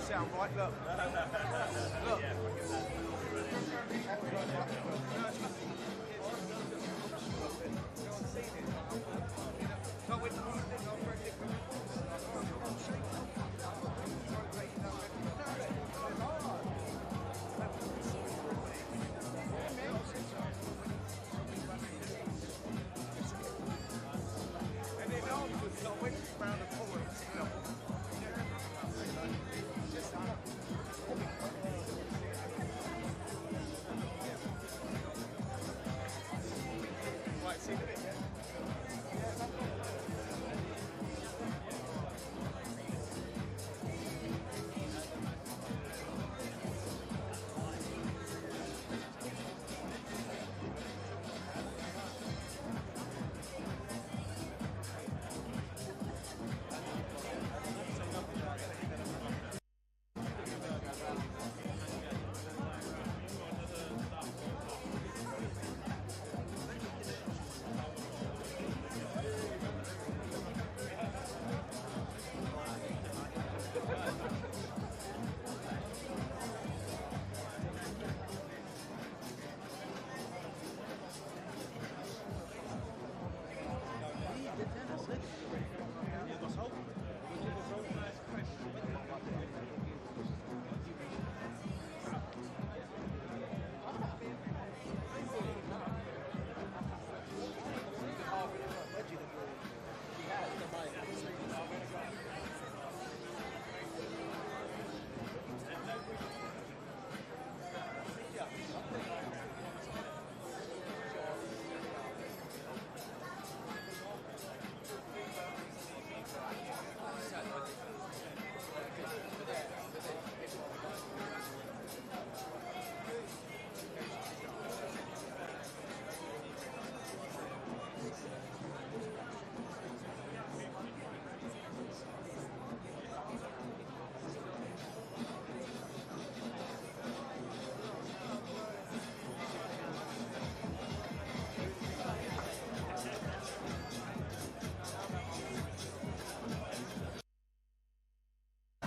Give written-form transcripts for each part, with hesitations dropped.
sound right, look. Look.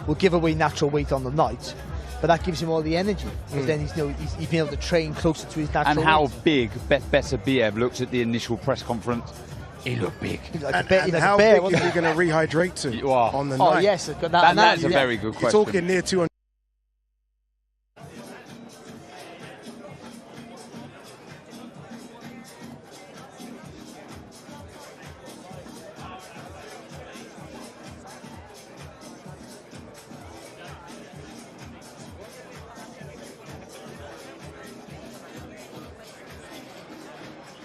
Will give away natural weight on the night, but that gives him all the energy. Because then he's been able to train closer to his natural weight. And how big Besabiev looked at the initial press conference. He looked big. How big is he going to rehydrate to on the night? Oh yes, that's a very good question. You're talking near 200.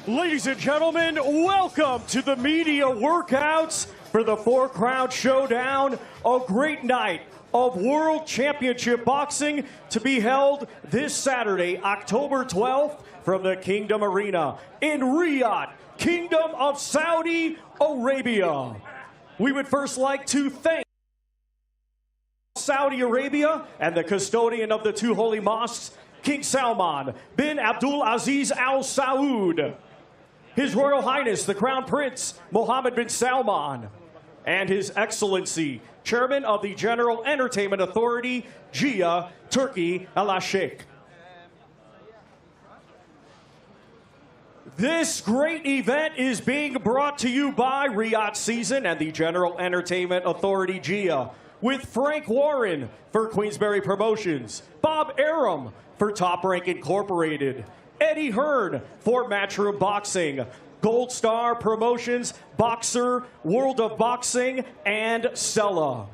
Ladies and gentlemen, welcome to the media workouts for the Four Crown Showdown, a great night of World Championship Boxing to be held this Saturday, October 12th, from the Kingdom Arena in Riyadh, Kingdom of Saudi Arabia. We would first like to thank Saudi Arabia and the custodian of the two holy mosques, King Salman bin Abdul Aziz Al Saud, His Royal Highness, the Crown Prince, Mohammed bin Salman, and His Excellency, Chairman of the General Entertainment Authority, Gia Turki Al-Sheikh. This great event is being brought to you by Riyadh Season and the General Entertainment Authority, Gia, with Frank Warren for Queensberry Promotions, Bob Arum for Top Rank Incorporated, Eddie Hearn for Matchroom Boxing, Gold Star Promotions, Boxer, World of Boxing, and Sella.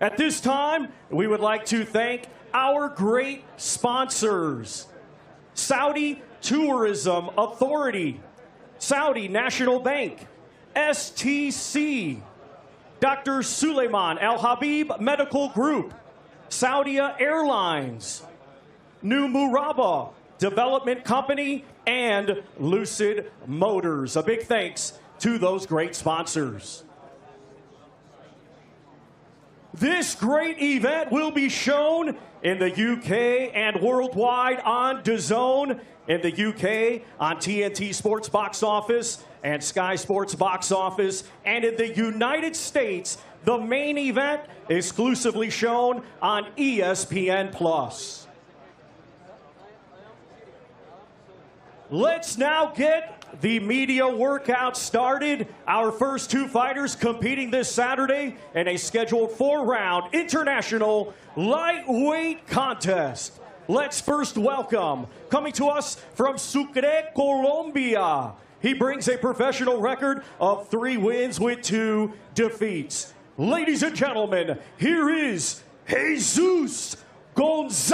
At this time, we would like to thank our great sponsors: Saudi Tourism Authority, Saudi National Bank, STC, Dr. Suleiman Al Habib Medical Group, Saudia Airlines, New Murabba Development Company, and Lucid Motors. A big thanks to those great sponsors. This great event will be shown in the UK and worldwide on DAZN, in the UK on TNT Sports Box Office and Sky Sports Box Office, and in the United States the main event, exclusively shown on ESPN+. Let's now get the media workout started. Our first two fighters competing this Saturday in a scheduled 4-round international lightweight contest. Let's first welcome, coming to us from Sucre, Colombia. He brings a professional record of 3 wins with 2 defeats. Ladies and gentlemen, here is Jesus Gonzalez.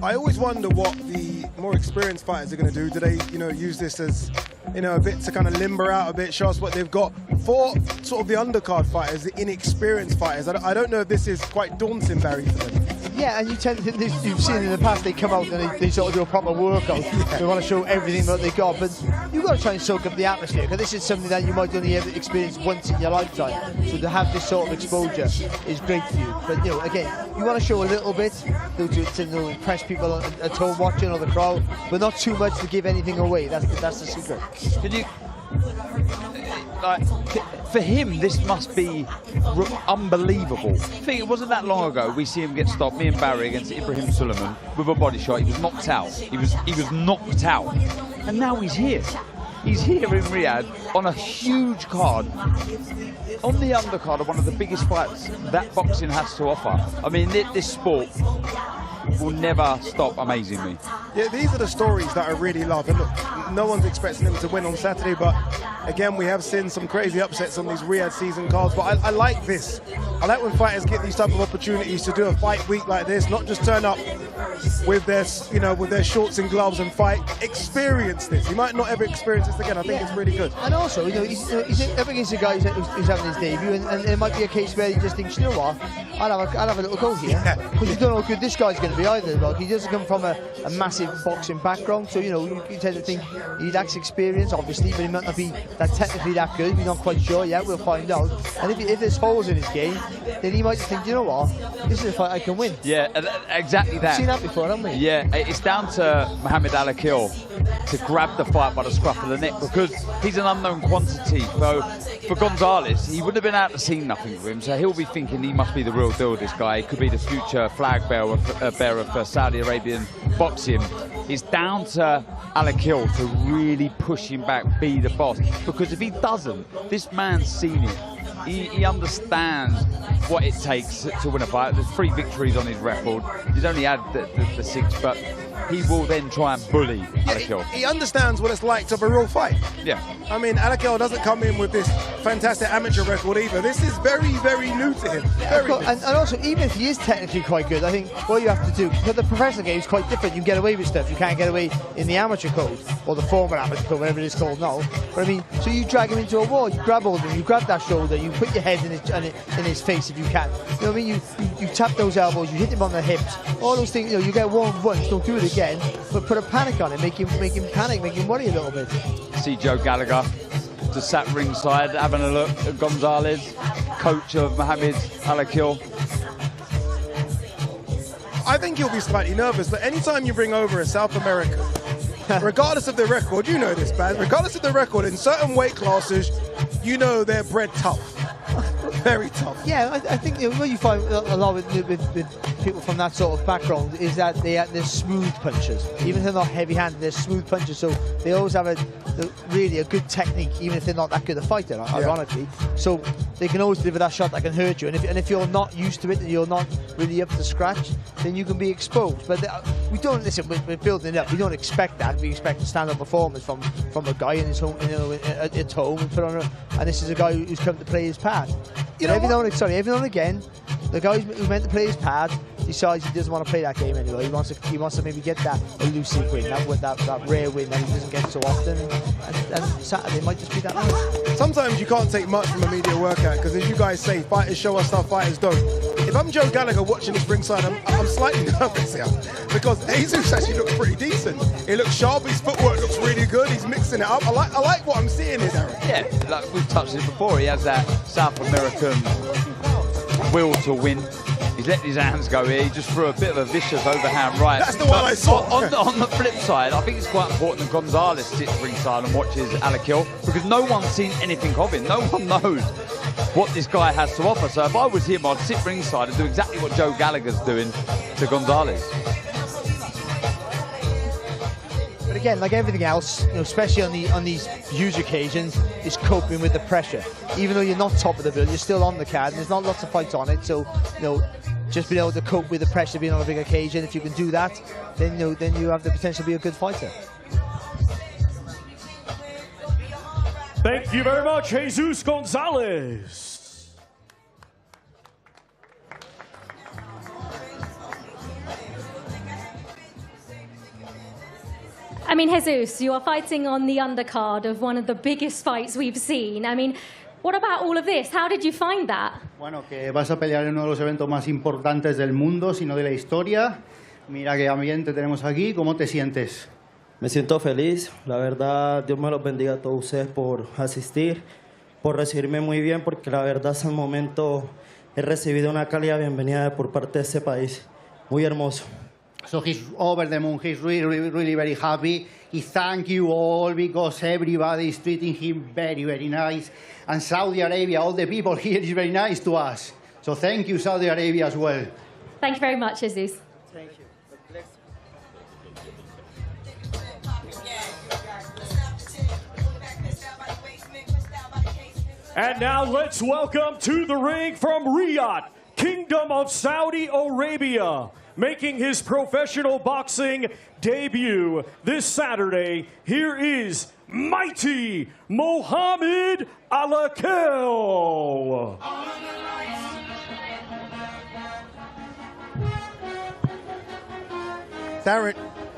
I always wonder what the more experienced fighters are going to do. Do they, use this as, a bit to kind of limber out a bit, show us what they've got? For sort of the undercard fighters, the inexperienced fighters, I don't know if this is quite daunting, Barry, for them. Yeah, and you tend to, you've seen in the past, they come out and they sort of do a proper workout. They want to show everything that they got, but you've got to try and soak up the atmosphere, because this is something that you might only ever experience once in your lifetime. So to have this sort of exposure is great for you. But again, you want to show a little bit to impress people at home watching or the crowd, but not too much to give anything away. That's the secret. Can you, for him, this must be unbelievable. I think it wasn't that long ago we see him get stopped, me and Barry, against Ibrahim Suleiman with a body shot. He was knocked out. He was knocked out, and now he's here. He's here in Riyadh on a huge card, on the undercard of one of the biggest fights that boxing has to offer. I mean, this sport will never stop amazing me. Yeah, these are the stories that I really love. And look, no one's expecting him to win on Saturday, but again, we have seen some crazy upsets on these Riyadh season cards. But I like this. I like when fighters get these type of opportunities to do a fight week like this, not just turn up with their, with their shorts and gloves and fight. Experience this. You might not ever experience this again. I think it's really good. And also, he's up against a guy who's having his debut, and it might be a case where he just thinks, you know what, I'll have a little go here. Because you don't know how good this guy's going to be either. Like, he doesn't come from a massive boxing background, so you tend to think he lacks experience, obviously, but he might not be that technically that good. We're not quite sure yet. We'll find out. And if there's holes in his game, then he might just think, you know what, this is a fight I can win. Yeah, exactly that. We've seen that before, haven't we? Yeah, it's down to Mohamed Alakel to grab the fight by the scruff of the neck, because he's an unknown quantity. So for Gonzalez, he wouldn't have been able to see nothing for him, so he'll be thinking he must be the real deal, this guy. He could be the future flag bearer for Saudi Arabian boxing. It's down to Alakel to really push him back, be the boss, because if he doesn't, this man's seen it. He understands what it takes to win a fight. There's 3 victories on his record. He's only had the 6, but he will then try and bully Alakel. He understands what it's like to have a real fight. Yeah. I mean, Alakel doesn't come in with this fantastic amateur record either. This is very, very new to him. And also, even if he is technically quite good, I think what you have to do, because the professional game is quite different. You can get away with stuff you can't get away in the amateur code, or the former amateur code, whatever it is called now. But I mean, so you drag him into a wall, you grab hold of him, you grab that shoulder, you put your head in his face if you can. You know what I mean? You tap those elbows, you hit him on the hips, all those things. You get warned once, don't do it again. But put a panic on him, make him panic, make him worry a little bit. See Joe Gallagher just sat ringside having a look at Gonzalez, coach of Mohamed Alakel. I think he'll be slightly nervous, but anytime you bring over a South American, regardless of their record, you know this, man, regardless of their record, in certain weight classes, you know they're bred tough. Very tough. Yeah, I think what you find a lot with people from that sort of background is that they're smooth punchers. Even if they're not heavy-handed, they're smooth punchers, so they always have really a good technique, even if they're not that good a fighter, ironically. So they can always deliver that shot that can hurt you. And if you're not used to it and you're not really up to scratch, then you can be exposed. But we don't, listen, we're building it up. We don't expect that. We expect a stand-up performance from a guy in his home, at home, and and this is a guy who's come to play his part. Every now and again, the guy who's meant to play his part decides he doesn't want to play that game anymore. He wants to maybe get that elusive win, that rare win that he doesn't get so often. And Saturday might just be that night. Sometimes you can't take much from a media workout, because as you guys say, fighters show us stuff fighters don't. If I'm Joe Gallagher watching this ringside, I'm slightly nervous here, because Jesus actually looks pretty decent. He looks sharp, his footwork looks really good, he's mixing it up. I like what I'm seeing here, Darren. Yeah, like we've touched it before, he has that South American will to win. He's letting his hands go here. He just threw a bit of a vicious overhand right. That's the one I saw. On the flip side, I think it's quite important that Gonzalez sits ringside and watches Alakel, because no one's seen anything of him. No one knows what this guy has to offer. So if I was him, I'd sit ringside and do exactly what Joe Gallagher's doing to Gonzalez. But again, like everything else, you know, especially on these huge occasions, is coping with the pressure. Even though you're not top of the bill, you're still on the card, and there's not lots of fights on it. So, you know, just being able to cope with the pressure being on a big occasion, if you can do that, then you have the potential to be a good fighter. Thank you very much, Jesus Gonzalez. I mean, Jesus, you are fighting on the undercard of one of the biggest fights we've seen. I mean, what about all of this? How did you find that? Bueno, que vas a pelear en uno de los eventos más importantes del mundo, sino de la historia. Mira qué ambiente tenemos aquí. ¿Cómo te sientes? Me siento feliz. La verdad, Dios me los bendiga a todos ustedes por asistir, por recibirme muy bien, porque la verdad hasta el momento he recibido una cálida bienvenida por parte de este país. Muy hermoso. So he's over the moon. He's really very happy. He thank you all because everybody is treating him very, very nice. And Saudi Arabia, all the people here is very nice to us. So thank you, Saudi Arabia, as well. Thank you very much, Jesus. Thank you. And now let's welcome to the ring from Riyadh, Kingdom of Saudi Arabia, making his professional boxing debut this Saturday. Here is mighty Mohamed Alakel.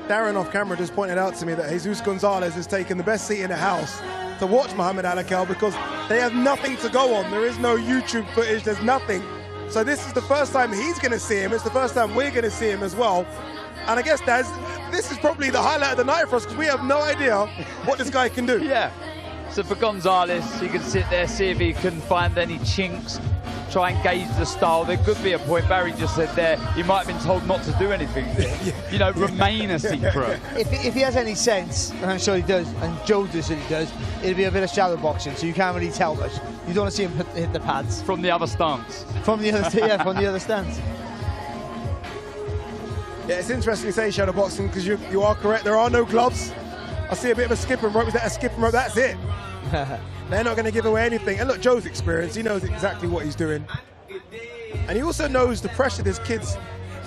Darren off camera just pointed out to me that Jesus Gonzalez has taken the best seat in the house to watch Mohamed Alakel because they have nothing to go on. There is no YouTube footage, there's nothing. So this is the first time he's going to see him. It's the first time we're going to see him as well. And I guess, Daz, this is probably the highlight of the night for us because we have no idea what this guy can do. Yeah. So for Gonzalez, he can sit there, see if he can find any chinks, try and gauge the style. There could be a point, Barry just said there, he might have been told not to do anything. You know, remain a secret. If he has any sense, and I'm sure he does, and Joe does and he does, it'll be a bit of shadow boxing, so you can't really tell much. You don't want to see him hit the pads. From the other stance. From the other, yeah, from the other stance. Yeah, it's interesting you say shadow boxing because you are correct. There are no gloves. I see a bit of a skipping rope. Is that a skipping rope? That's it. They're not going to give away anything. And look, Joe's experienced. He knows exactly what he's doing. And he also knows the pressure this kid's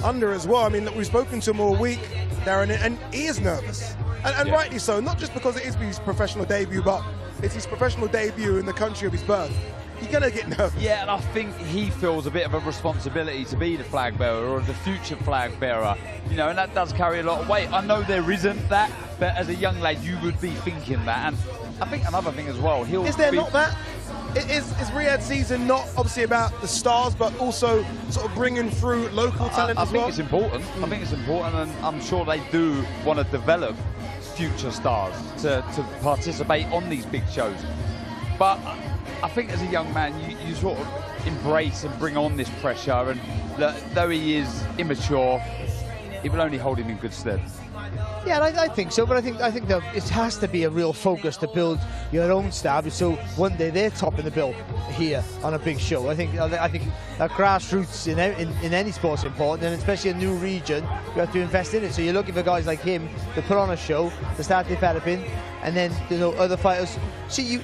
under as well. I mean, look, we've spoken to him all week, Darren, and he is nervous. And Yeah. rightly so. Not just because it is his professional debut, but it's his professional debut in the country of his birth. You're going to get nervous. Yeah, and I think he feels a bit of a responsibility to be the flag bearer or the future flag bearer, you know, and that does carry a lot of weight. I know there isn't that, but as a young lad, you would be thinking that. And I think another thing as well, Is there not that? Is Riyadh season not obviously about the stars, but also sort of bringing through local talent I as think well? it's important. I think it's important, and I'm sure they do want to develop future stars to participate on these big shows. But I think as a young man, you sort of embrace and bring on this pressure, and though he is immature, it will only hold him in good stead. Yeah, I think so, but I think that it has to be a real focus to build your own star, so one day they're topping the bill here on a big show. I think that grassroots in any sport is important, and especially a new region, you have to invest in it. So you're looking for guys like him to put on a show, to start developing, and then other fighters. See,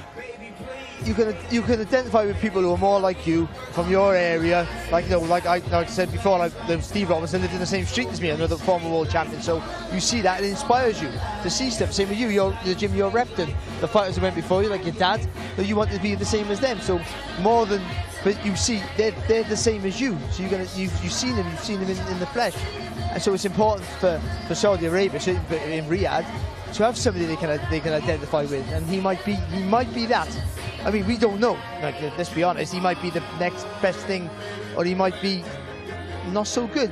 you can identify with people who are more like you from your area, like I said before, like Steve Robinson lived in the same street as me, another former world champion. So you see that, it inspires you to see stuff. Same with you, the gym you're repping, the fighters who went before you, like your dad, that you want to be the same as them. So more than, but you see they're the same as you. So you've seen them in the flesh, and so it's important for Saudi Arabia, certainly in Riyadh, to have somebody they can identify with, and he might be that. I mean, we don't know. Like, let's be honest. He might be the next best thing, or he might be not so good.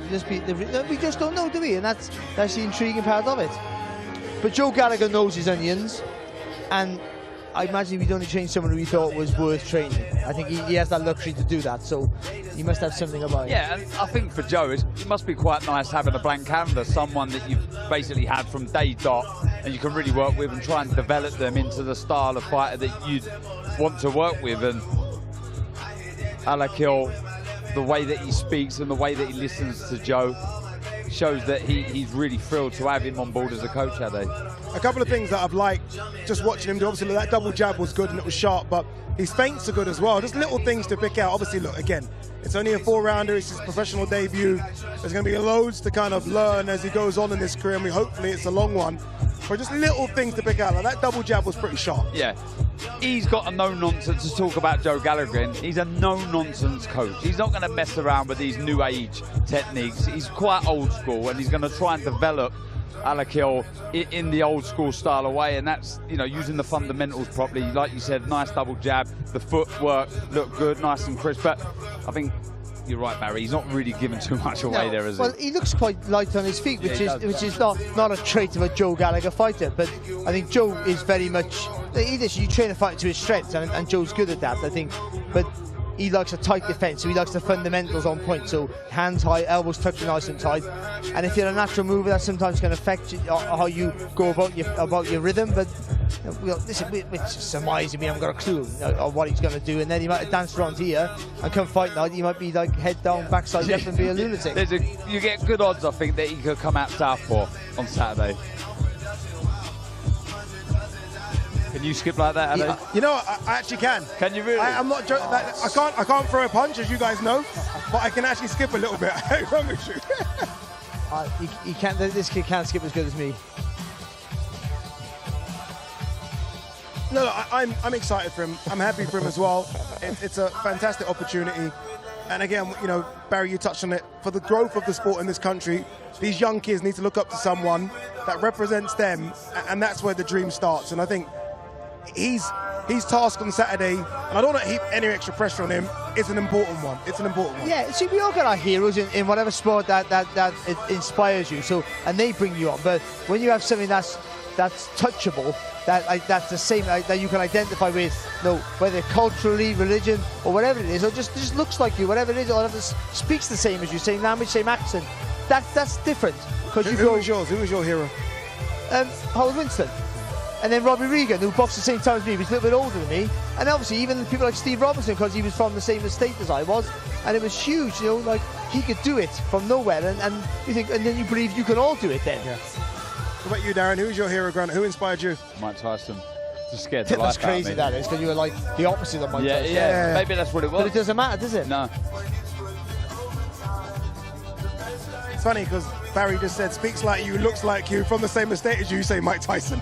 We just don't know, do we? And that's the intriguing part of it. But Joe Gallagher knows his onions, and I imagine we'd only train someone who he thought was worth training. I think he has that luxury to do that. So He must have something about it. Yeah, and I think for Joe, it must be quite nice having a blank canvas, someone that you've basically had from day dot, and you can really work with and try and develop them into the style of fighter that you'd want to work with. And Alakel, the way that he speaks and the way that he listens to Joe shows that he's really thrilled to have him on board as a coach, Ade. A couple of things that I've liked just watching him do. Obviously, that double jab was good and it was sharp, but his feints are good as well. Just little things to pick out. Obviously, look, again, it's only a 4-rounder. It's his professional debut. There's going to be loads to kind of learn as he goes on in this career, and hopefully it's a long one. But just little things to pick out. Like that double jab was pretty sharp. Yeah. He's got a no-nonsense to talk about Joe Gallagher. He's a no-nonsense coach. He's not going to mess around with these new age techniques. He's quite old school, and he's going to try and develop Alakel in the old school style of way, and that's, you know, using the fundamentals properly. Like you said, nice double jab, the footwork looked good, nice and crisp. But I think you're right, Barry. He's not really giving too much away there, is he? Well, he looks quite light on his feet, which is not a trait of a Joe Gallagher fighter. But I think Joe is very much you train a fighter to his strengths, and Joe's good at that, I think. But he likes a tight defence, so he likes the fundamentals on point. So hands high, elbows touching nice and tight. And if you're a natural mover, that sometimes can affect how you go about your rhythm. But listen, we're just surmising. We haven't got a clue of what he's going to do. And then he might have danced around here, and come fight night, he might be like head down, backside up, and be a lunatic. You get good odds, I think, that he could come out southpaw on Saturday. Can you skip like that, Ade? You know, I actually can. Can you really? I'm not joking. I can't throw a punch, as you guys know, but I can actually skip a little bit. I promise you. He can't. This kid can't skip as good as me. No, I'm excited for him. I'm happy for him as well. It's a fantastic opportunity. And again, you know, Barry, you touched on it. For the growth of the sport in this country, these young kids need to look up to someone that represents them, and that's where the dream starts. And I think he's tasked on Saturday, and I don't want to heap any extra pressure on him. It's an important one. It's an important one. Yeah, see, we all got our heroes in whatever sport that it inspires you. So, and they bring you on. But when you have something that's touchable, that's the same, that you can identify with, whether culturally, religion, or whatever it is, or just looks like you, whatever it is, or speaks the same as you, same language, same accent. That's different. Who was yours? Who was your hero? Howard Winston. And then Robbie Regan, who boxed the same time as me, was a little bit older than me. And obviously even people like Steve Robinson, because he was from the same estate as I was. And it was huge, like he could do it from nowhere. And you think, and then you believe you can all do it then. Yeah. What about you, Darren? Who's your hero, Grant? Who inspired you? Mike Tyson. Just scared the life That's crazy, that is, because you were like the opposite of Mike Tyson. Yeah, maybe that's what it was. But it doesn't matter, does it? No. It's funny because Barry just said, speaks like you, looks like you, from the same estate as you, say Mike Tyson.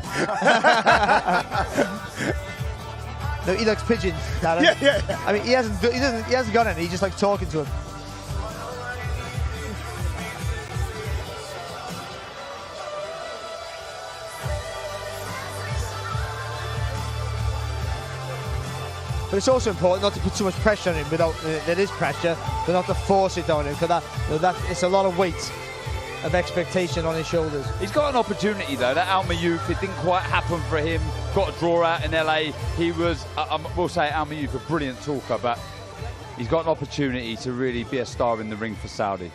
No, he likes pigeons, Darren. Yeah. I mean, he hasn't got any, he just likes talking to him. But it's also important not to put too much pressure on him without, there is pressure, but not to force it on him, because that it's a lot of weight of expectation on his shoulders. He's got an opportunity though, that Alma Youth, it didn't quite happen for him, got a draw out in LA. He was, we'll say Alma Youth, a brilliant talker, but he's got an opportunity to really be a star in the ring for Saudi.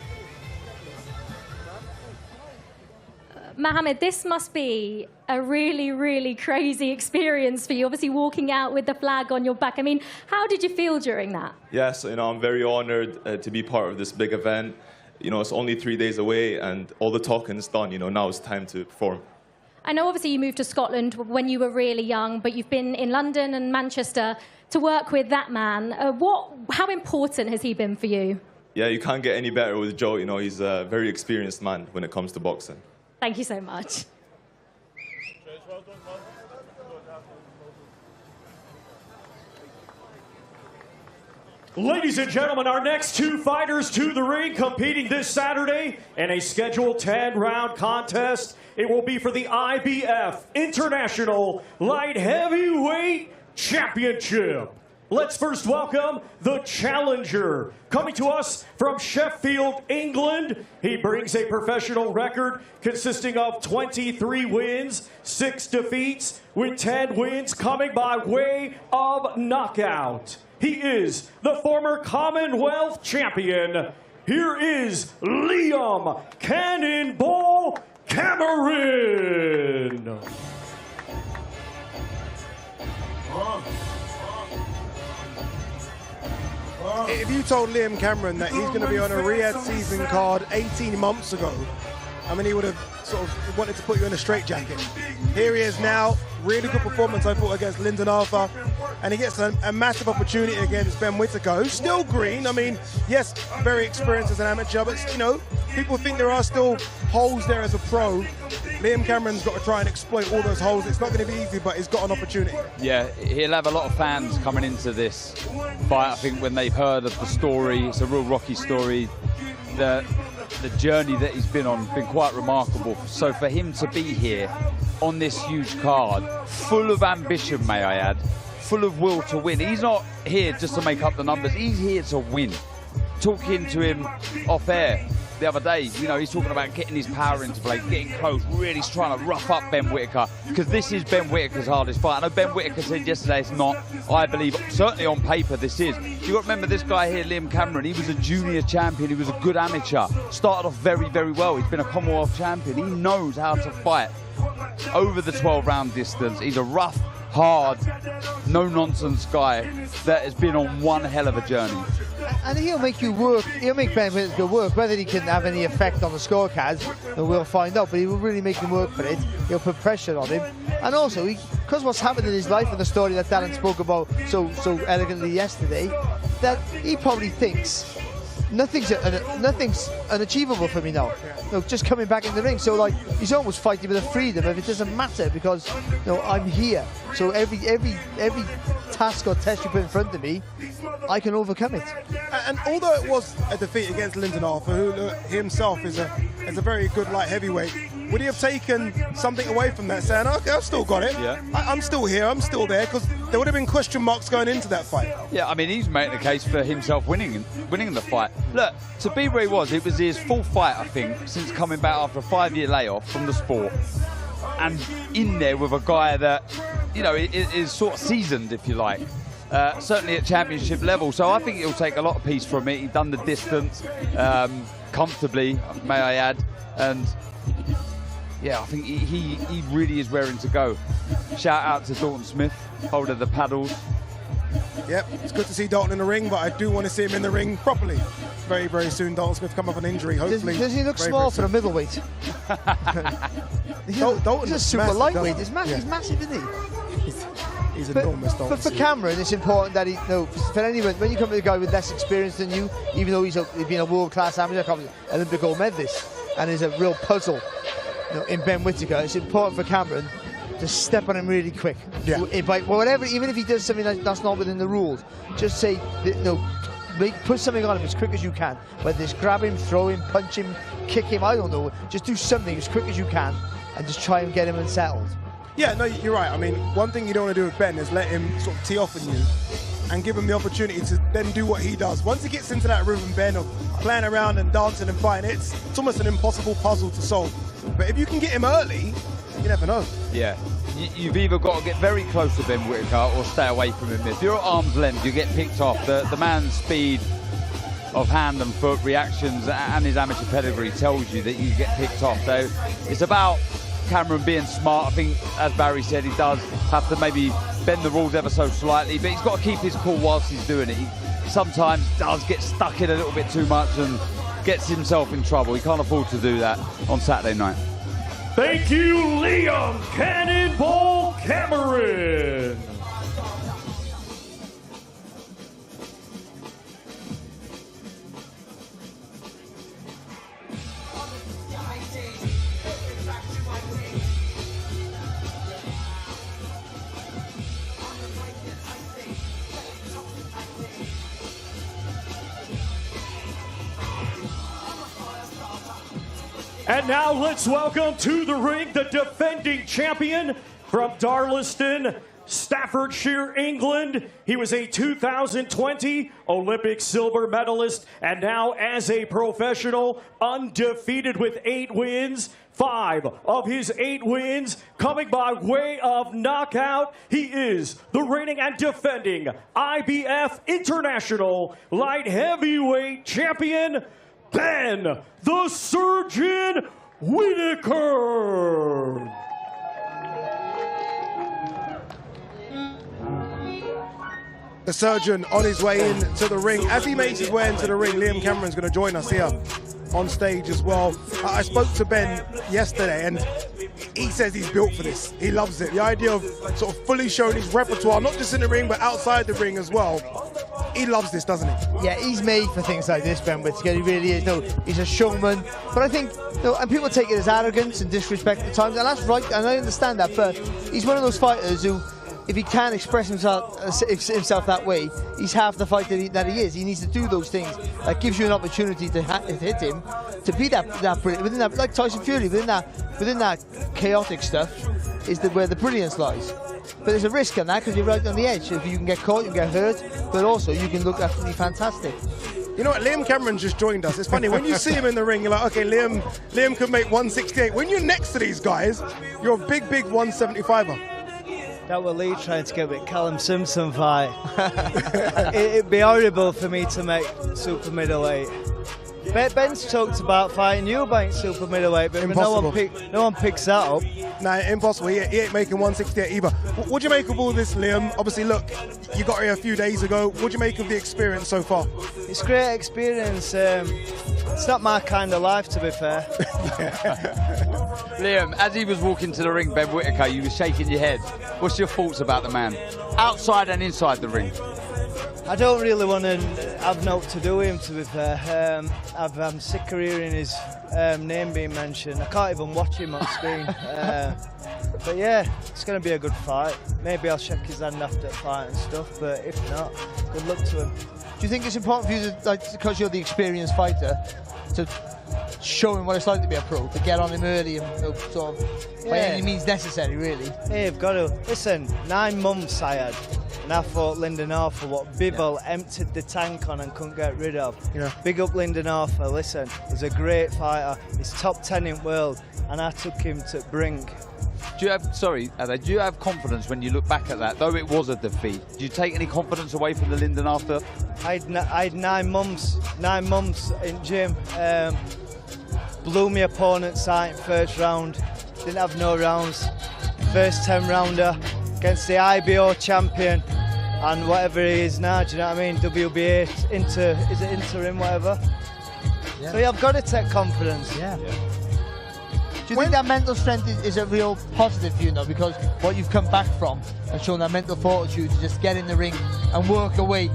Mohamed, this must be a really, really crazy experience for you, obviously walking out with the flag on your back. I mean, how did you feel during that? Yes, I'm very honored to be part of this big event. It's only 3 days away and all the talking is done. Now it's time to perform. I know obviously you moved to Scotland when you were really young, but you've been in London and Manchester to work with that man. How important has he been for you? Yeah, you can't get any better with Joe. He's a very experienced man when it comes to boxing. Thank you so much. Ladies and gentlemen, our next two fighters to the ring competing this Saturday in a scheduled 10-round contest. It will be for the IBF International Light Heavyweight Championship. Let's first welcome the challenger. Coming to us from Sheffield, England, he brings a professional record consisting of 23 wins, 6 defeats, with 10 wins coming by way of knockout. He is the former Commonwealth champion. Here is Liam Cannonball Cameron. If you told Liam Cameron that he's going to be on a Riyadh season card 18 months ago, I mean, he would have sort of wanted to put you in a straitjacket. Here he is now, really good performance, I thought, against Lyndon Arthur, and he gets a massive opportunity against Ben Whittaker, who's still green. I mean, yes, very experienced as an amateur, but, you know, people think there are still holes there as a pro. Liam Cameron's got to try and exploit all those holes. It's not going to be easy, but he's got an opportunity. Yeah, he'll have a lot of fans coming into this fight, I think, when they've heard of the story. It's a real rocky story. The journey that he's been on has been quite remarkable. So for him to be here on this huge card, full of ambition, may I add, full of will to win. He's not here just to make up the numbers. He's here to win. Talking to him off air the other day, you know, he's talking about getting his power into play, getting close, really trying to rough up Ben Whittaker, because this is Ben Whittaker's hardest fight. I know Ben Whittaker said yesterday it's not. I believe, certainly on paper, this is. You've got to remember this guy here, Liam Cameron, he was a junior champion, he was a good amateur, started off very, very well. He's been a Commonwealth champion. He knows how to fight over the 12-round distance. He's a rough, hard, no-nonsense guy that has been on one hell of a journey. And he'll make you work, he'll make Ben Whittaker work. Whether he can have any effect on the scorecards, we'll find out, but he will really make him work for it. He'll put pressure on him. And also, because what's happened in his life and the story that Darren spoke about so elegantly yesterday, that he probably thinks nothing's unachievable for me now. You know, just coming back in the ring. So like he's almost fighting with a freedom of it doesn't matter because I'm here. So every task or test you put in front of me, I can overcome it. And although it was a defeat against Lyndon Arthur, who himself is a very good light heavyweight, would he have taken something away from that, saying, okay, I've still got it, yeah. I'm still here, I'm still there, because there would have been question marks going into that fight. Yeah, I mean, he's making the case for himself winning the fight. Look, to be where he was, it was his full fight, I think, since coming back after a 5-year layoff from the sport. And in there with a guy that, is sort of seasoned, if you like. Certainly at championship level. So I think he'll take a lot of peace from it. He's done the distance comfortably, may I add. And yeah, I think he really is raring to go. Shout out to Dalton Smith, holder of the paddles. Yep, it's good to see Dalton in the ring, but I do want to see him in the ring properly. Very, very soon. Dalton Smith come off an injury, hopefully. Does he look small for a middleweight? Dalton's a super lightweight. He's massive, isn't he? He's enormous, Dalton. But for Cameron, it's important that for anyone, when you come to a guy with less experience than you, even though he's been a world-class amateur, Olympic gold medalist, and is a real puzzle in Ben Whittaker, it's important for Cameron to step on him really quick. Yeah. Whatever, even if he does something that's not within the rules, just say, put something on him as quick as you can. Whether it's grab him, throw him, punch him, kick him, I don't know. Just do something as quick as you can and just try and get him unsettled. Yeah, no, you're right. I mean, one thing you don't want to do with Ben is let him sort of tee off on you and give him the opportunity to then do what he does. Once he gets into that rhythm, Ben, of playing around and dancing and fighting, it's almost an impossible puzzle to solve. But if you can get him early, you never know. Yeah, you've either got to get very close to Ben Whittaker or stay away from him. If you're at arm's length, you get picked off. The man's speed of hand and foot reactions and his amateur pedigree tells you that you get picked off. So it's about Cameron being smart. I think, as Barry said, he does have to maybe bend the rules ever so slightly, but he's got to keep his cool whilst he's doing it. He sometimes does get stuck in a little bit too much and gets himself in trouble. He can't afford to do that on Saturday night. Thank you, Liam Cannonball Cameron. And now let's welcome to the ring the defending champion from Darlaston, Staffordshire, England. He was a 2020 Olympic silver medalist, and now as a professional, undefeated with 8 wins. 5 of his 8 wins coming by way of knockout. He is the reigning and defending IBF International Light Heavyweight Champion, Ben the Surgeon Whittaker. The surgeon on his way into the ring. As he makes his way into the ring, Liam Cameron's going to join us here on stage as well. I spoke to Ben yesterday and he says he's built for this. He loves it. The idea of sort of fully showing his repertoire, not just in the ring, but outside the ring as well. He loves this, doesn't he? Yeah, he's made for things like this, Ben Whittaker. He really is. No, he's a showman. But I think, and people take it as arrogance and disrespect at times, and that's right, and I understand that, but he's one of those fighters who, if he can't express himself that way, he's half the fighter that he is. He needs to do those things. That gives you an opportunity to hit him, to be that brilliant. Within that, like Tyson Fury, within that chaotic stuff is where the brilliance lies. But there's a risk on that because you're right on the edge. If you can get caught, you can get hurt, but also you can look absolutely fantastic. You know what? Liam Cameron just joined us. It's funny when you see him in the ring, you're like, okay, Liam could make 168. When you're next to these guys, you're a big 175er. That was Lee trying to get with Callum Simpson fight. It'd be horrible for me to make super middleweight. Ben's talked about fighting Eubank super middleweight, but no one picks that up. Nah, impossible. He ain't making 168 either. What do you make of all this, Liam? Obviously, look, you got here a few days ago. What do you make of the experience so far? It's a great experience. It's not my kind of life, to be fair. Liam, as he was walking to the ring, Ben Whittaker, you were shaking your head. What's your thoughts about the man, outside and inside the ring? I don't really want to have naught to do with him, to be fair. I'm sick of hearing his name being mentioned. I can't even watch him on screen. But yeah, it's going to be a good fight. Maybe I'll shake his hand after the fight and stuff, but if not, good luck to him. Do you think it's important for you, to, like, because you're the experienced fighter, to show him what it's like to be a pro, to get on him early and sort of, by any means necessary, really? Hey, you've got to. Listen, 9 months I had, and I fought Lyndon Arthur, what Bivol emptied the tank on and couldn't get rid of. Yeah. Big up Lyndon Arthur. Listen, he's a great fighter. He's top 10 in the world, and I took him to Brink. Do you have confidence when you look back at that, though it was a defeat? Do you take any confidence away from the Lyndon Arthur? I had 9 months in gym. Blew my opponent's out in first round. Didn't have no rounds. First 10 rounder against the IBO champion and whatever he is now. Do you know what I mean? WBA is it interim, whatever. Yeah. So yeah, I've got to take confidence. Yeah. Do you think that mental strength is a real positive for you now? Because what you've come back from and shown that mental fortitude to just get in the ring and work away.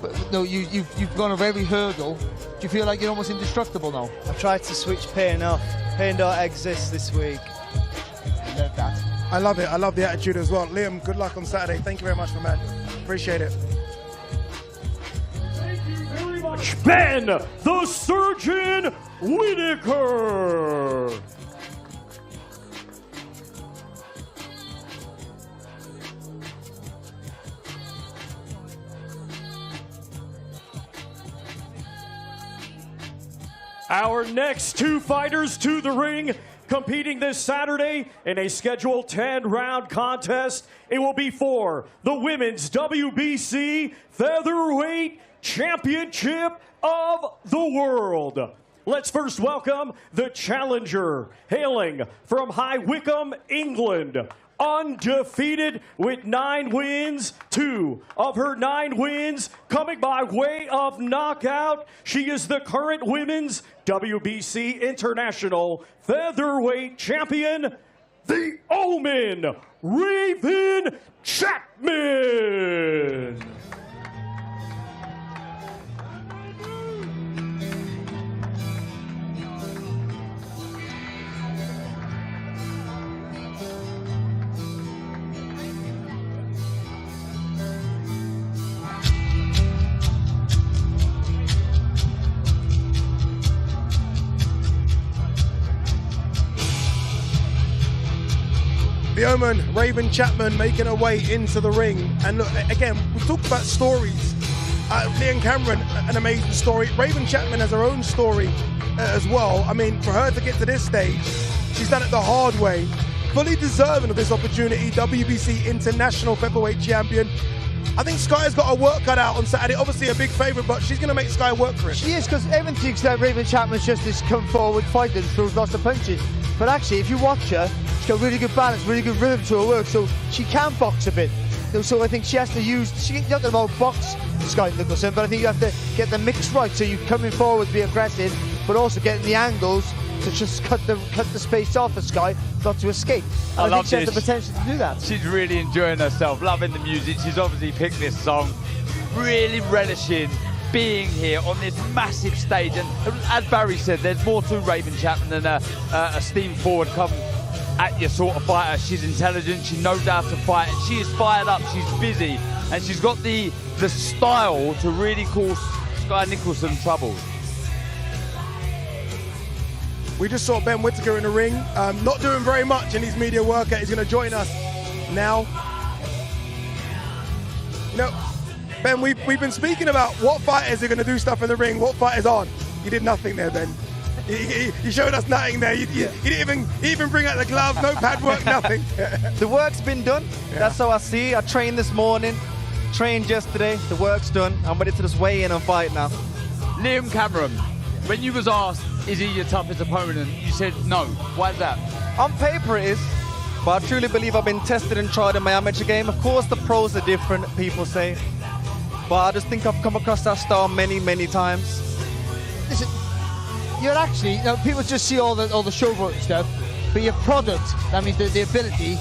But no, you've gone over every hurdle. Do you feel like you're almost indestructible now? I've tried to switch pain off. Pain don't exist this week. I love that. I love it. I love the attitude as well. Liam, good luck on Saturday. Thank you very much, my man. Appreciate it. Thank you very much, Ben the Surgeon Whittaker. Our next 2 fighters to the ring, competing this Saturday in a scheduled 10-round contest. It will be for the Women's WBC Featherweight Championship of the World. Let's first welcome the challenger, hailing from High Wycombe, England. Undefeated with 9 wins, 2 of her 9 wins coming by way of knockout. She is the current Women's WBC International Featherweight Champion, the Omen, Raven Chapman. The Oman, Raven Chapman, making her way into the ring. And look, again, we've talked about stories. Liam Cameron, an amazing story. Raven Chapman has her own story as well. I mean, for her to get to this stage, she's done it the hard way. Fully deserving of this opportunity, WBC International Featherweight Champion. I think Skye's got her work cut out on Saturday. Obviously a big favourite, but she's going to make Skye work for it. She is, because everyone thinks that Raven Chapman's just this come forward fighter and throws lots of punches. But actually, if you watch her, she's got really good balance, really good rhythm to her work, so she can box a bit. So I think she has to use, you don't know about box Skye Nicholson, but I think you have to get the mix right, so you come in forward to be aggressive, but also getting the angles to just cut the space off for Skye, not to escape. And I think she has the potential to do that. She's really enjoying herself, loving the music. She's obviously picked this song, really relishing being here on this massive stage. And as Barry said, there's more to Raven Chapman than a steam forward come at your sort of fighter. She's intelligent, she knows how to fight, and she is fired up, she's busy, and she's got the style to really cause Skye Nicholson trouble. We just saw Ben Whittaker in the ring, not doing very much in his media workout. He's going to join us now. You know, Ben, we've been speaking about what fighters are going to do stuff in the ring, what fighters aren't. You did nothing there, Ben. You showed us nothing there. You didn't even bring out the gloves, no pad work, nothing. The work's been done. Yeah. That's how I see it. I trained this morning, trained yesterday. The work's done. I'm ready to just weigh in and fight now. Liam Cameron, when you was asked, is he your toughest opponent, you said no. Why is that? On paper it is, but I truly believe I've been tested and tried in my amateur game. Of course the pros are different, people say, but I just think I've come across that style many, many times. Listen, you're actually, you know, people just see all the showboat stuff, but your product, that means the ability,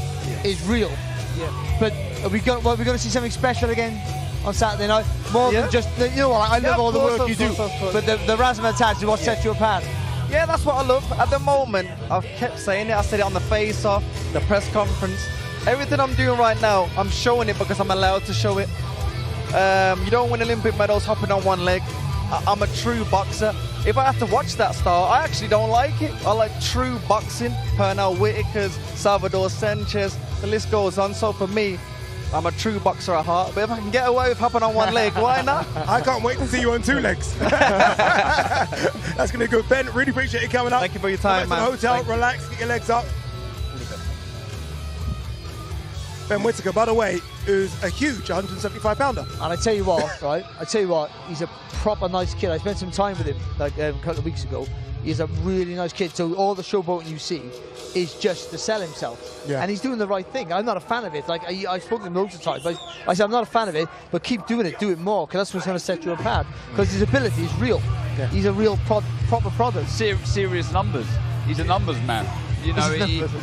is real. Yeah. But are we going to see something special again on Saturday night? More than just, you know what, I love all the work you do, but the razzmatazz is what sets you apart. Yeah, that's what I love. At the moment, I've kept saying it. I said it on the face-off, the press conference. Everything I'm doing right now, I'm showing it because I'm allowed to show it. You don't win Olympic medals hopping on one leg. I'm a true boxer. If I have to watch that style, I actually don't like it. I like true boxing. Pernell Whitakers, Salvador Sanchez, the list goes on. So for me, I'm a true boxer at heart, but if I can get away with hopping on one leg, why not? I can't wait to see you on two legs. That's going to be good. Ben, really appreciate you coming up. Thank you for your time, man. Hotel, relax, get your legs up. Ben Whittaker, by the way, who's a huge 175-pounder. And I tell you what, right? I tell you what, he's a proper nice kid. I spent some time with him like a couple of weeks ago. He's a really nice kid. So all the showboating you see is just to sell himself. Yeah. And he's doing the right thing. I'm not a fan of it. Like I've spoken to him loads of times. But I said I'm not a fan of it, but keep doing it. Do it more, because that's what's going to set you apart. Because his ability is real. Yeah. He's a real proper product. Serious numbers. He's a numbers man. You know,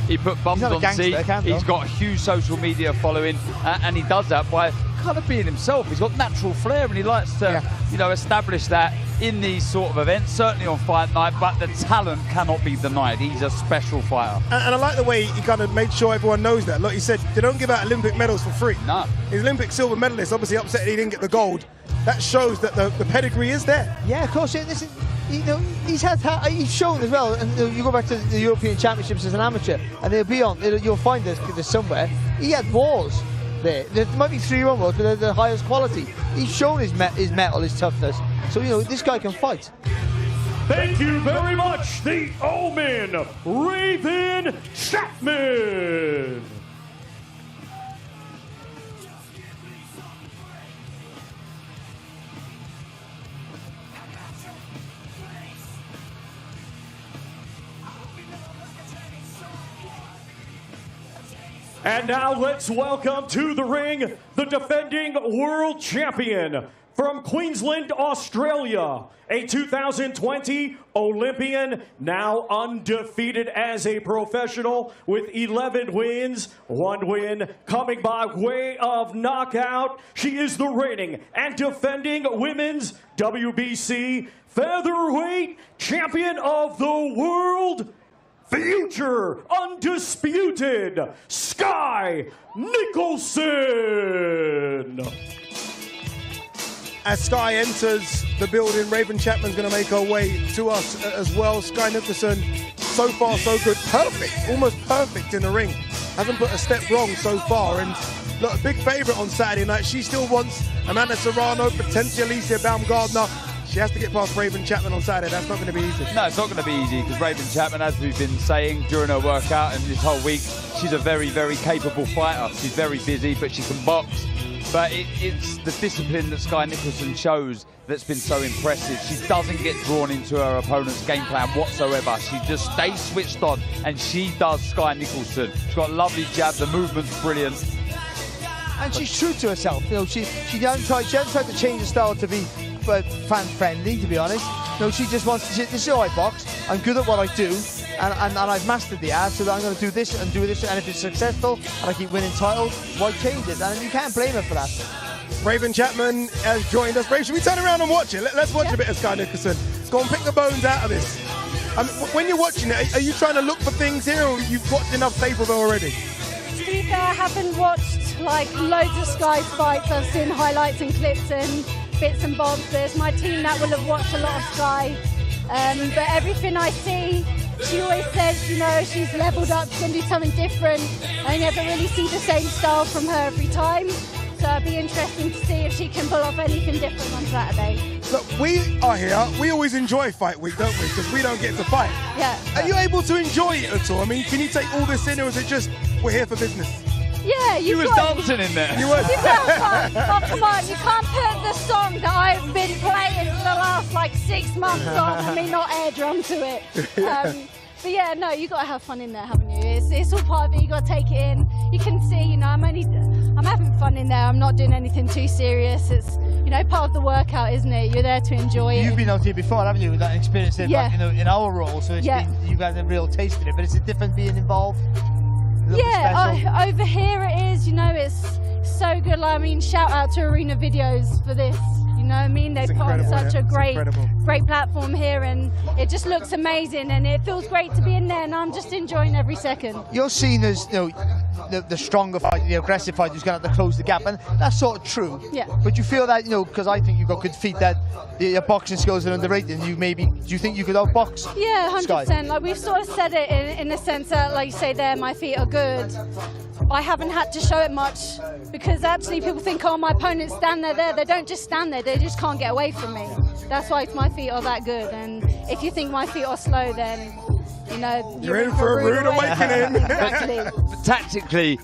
he put bums on seats. He's got a huge social media following, and he does that by kind of being himself. He's got natural flair, and he likes to, you know, establish that in these sort of events, certainly on fight night, but the talent cannot be denied. He's a special fighter. And I like the way he kind of made sure everyone knows that. Look, he said they don't give out Olympic medals for free. No. He's Olympic silver medalist, obviously upset he didn't get the gold. That shows that the pedigree is there. Yeah, of course. Listen, you know, he's shown as well, and you go back to the European Championships as an amateur, and they'll be on, you'll find this somewhere. He had wars there. There might be 3-1 wars, but they're the highest quality. He's shown his mettle, his toughness. So, you know, this guy can fight. Thank you very much, the Omen, Raven Chapman. And now let's welcome to the ring the defending world champion from Queensland, Australia, a 2020 Olympian, now undefeated as a professional with 11 wins, 1 win coming by way of knockout. She is the reigning and defending women's WBC featherweight champion of the world, future undisputed Skye Nicholson. As Skye enters the building, Raven Chapman's going to make her way to us as well. Skye Nicholson, so far so good. Perfect, almost perfect in the ring. hasn't put a step wrong so far. And look, a big favourite on Saturday night. She still wants Amanda Serrano, potentially Alicia Baumgardner. She has to get past Raven Chapman on Saturday. That's not going to be easy. No, it's not going to be easy because Raven Chapman, as we've been saying during her workout and this whole week, she's a very, very capable fighter. She's very busy, but she can box. But it's the discipline that Skye Nicholson shows that's been so impressive. She doesn't get drawn into her opponent's game plan whatsoever. She just stays switched on, and she does Skye Nicholson. She's got a lovely jab, the movement's brilliant. And she's true to herself. You know, she hasn't tried to change the style to be fan-friendly, to be honest. No, she just wants to. This is how I box. I'm good at what I do, and I've mastered the art, so that I'm going to do this, and if it's successful, and I keep winning titles, why change it? And you can't blame her for that. Raven Chapman has joined us. Raven, should we turn around and watch it? Let's watch a bit of Skye Nicholson. Let's go and pick the bones out of this. When you're watching it, are you trying to look for things here, or you've watched enough tape of it already? To be fair, I haven't watched like loads of Skye's fights. I've seen highlights and clips and bits and bobs. There's my team that will have watched a lot of Skye. But everything I see, she always says, you know, she's leveled up, she's going to do something different. I never really see the same style from her every time. So it'll be interesting to see if she can pull off anything different on Saturday. Look, we are here. We always enjoy fight week, don't we? Because we don't get to fight. Yeah. Are you able to enjoy it at all? I mean, can you take all this in, or is it just we're here for business? Yeah, you was dancing in there. You were. Oh, come on, you can't put the song that I've been playing for the last like 6 months on and me not air drum to it. But yeah, no, you got to have fun in there, haven't you? It's all part of it. You got to take it in. You can see, you know, I'm having fun in there. I'm not doing anything too serious. It's, you know, part of the workout, isn't it? You're there to enjoy it. You've been out here before, haven't you? With that experience in, Yeah. in our role, so it's been, you've had a real taste of it. But is it different being involved? Yeah, over here it is. You know, it's so good. I mean, shout out to Arena Videos for this. You know what I mean? They put on such a great platform here, and it just looks amazing, and it feels great to be in there, and I'm just enjoying every second. You're seen as, you know, the stronger fighter, the aggressive fighter who's going to have to close the gap, and that's sort of true. Yeah. But you feel that, you know, because I think you've got good feet, that your boxing skills are underrated. Do you think you could outbox? Yeah, 100%. Skye? Like we've sort of said it in the sense that, like you say there, my feet are good. I haven't had to show it much because actually people think, oh, my opponents stand there. They don't just stand there, they just can't get away from me. That's why my feet are that good. And if you think my feet are slow, then, you know, you're in for a rude awakening. Exactly. But tactically,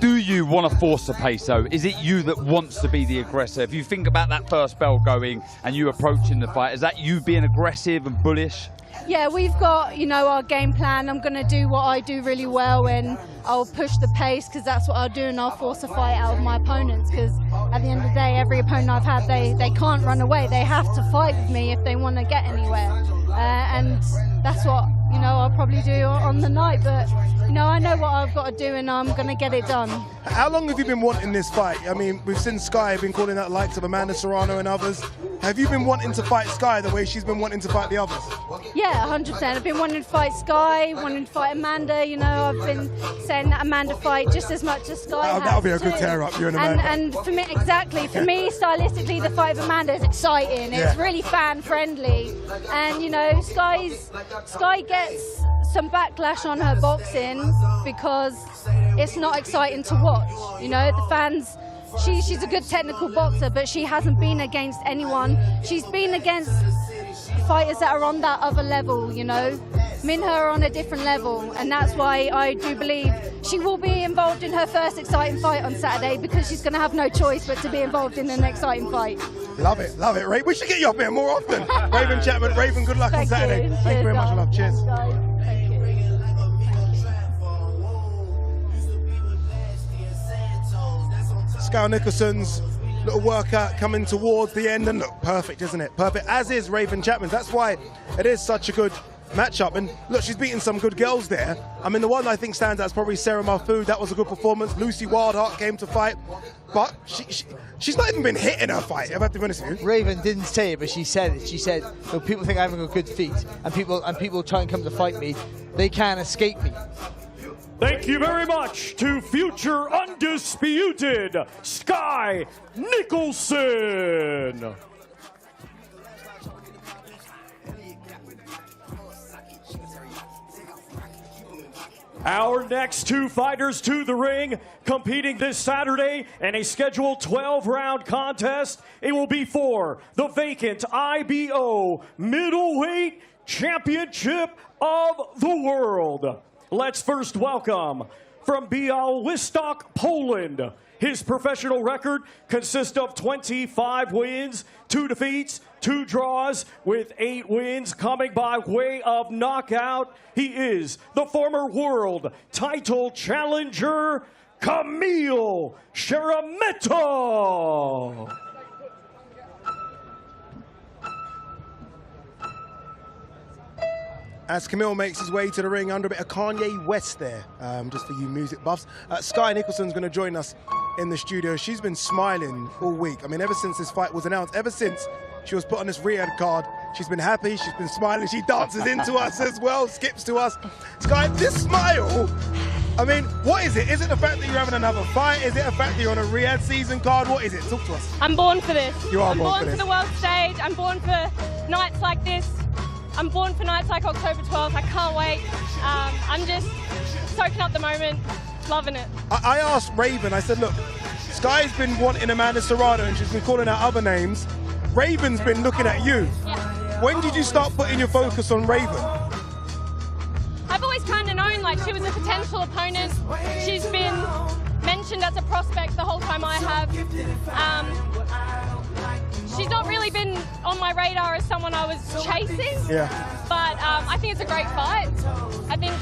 do you want to force the pace though? Is it you that wants to be the aggressor? If you think about that first bell going and you approaching the fight, is that you being aggressive and bullish? Yeah, we've got, you know, our game plan. I'm going to do what I do really well, and I'll push the pace because that's what I'll do, and I'll force a fight out of my opponents because at the end of the day, every opponent I've had, they can't run away. They have to fight with me if they want to get anywhere. And that's what, you know, I'll probably do on the night. But, you know, I know what I've got to do, and I'm going to get it done. How long have you been wanting this fight? I mean, we've seen Skye been calling out the likes of Amanda Serrano and others. Have you been wanting to fight Skye the way she's been wanting to fight the others? Yeah, 100%. I've been wanting to fight Skye, wanting to fight Amanda. You know, I've been saying that Amanda fight just as much as Skye has. That'll be a good tear up, you and Amanda. And for me, exactly, for me, stylistically, the fight of Amanda is exciting. It's really fan friendly, and you know, Skye gets some backlash on her boxing because it's not exciting to watch. You know, the fans. She's a good technical boxer, but she hasn't been against anyone. She's been against fighters that are on that other level, you know. Me and her are on a different level, and that's why I do believe she will be involved in her first exciting fight on Saturday because she's going to have no choice but to be involved in an exciting fight. Love it, Ray. We should get you up here more often. Raven Chapman, Raven, good luck on Saturday. Thank you very much, love. Cheers. Thank you. Skye Nicholson's little workout coming towards the end, and look, perfect, isn't it? Perfect, as is Raven Chapman. That's why it is such a good matchup. And look, she's beaten some good girls there. I mean, the one I think stands out is probably Sarah Mahfoud. That was a good performance. Lucy Wildheart came to fight, but she's not even been hit in her fight, if I have to be honest with you. Raven didn't say it, but she said it. She said, "Look, people think I haven't got good feet, and people try and come to fight me. They can't escape me." Thank you very much to future undisputed Skye Nicholson. Our next two fighters to the ring, competing this Saturday in a scheduled 12-round contest. It will be for the vacant IBO Middleweight Championship of the World. Let's first welcome from Białystok, Poland. His professional record consists of 25 wins, 2 defeats, 2 draws, with 8 wins coming by way of knockout. He is the former world title challenger, Camille Zerat. As Camille makes his way to the ring under a bit of Kanye West there, just for you music buffs. Skye Nicholson's going to join us in the studio. She's been smiling all week. I mean, ever since this fight was announced, ever since she was put on this Riyadh card, she's been happy, she's been smiling, she dances into us as well, skips to us. Skye, this smile, I mean, what is it? Is it the fact that you're having another fight? Is it the fact that you're on a Riyadh season card? What is it? Talk to us. I'm born for this. You are I'm born for this. the world stage. I'm born for nights like this. I'm born for nights like October 12th. I can't wait. I'm just soaking up the moment, loving it. I asked Raven, I said, look, Skye's been wanting Amanda Serrano and she's been calling out other names. Raven's been looking at you. Yeah. When did you start putting your focus on Raven? I've always kind of known like she was a potential opponent. She's been mentioned as a prospect the whole time I have. She's not really been on my radar as someone I was chasing, but I think it's a great fight. I think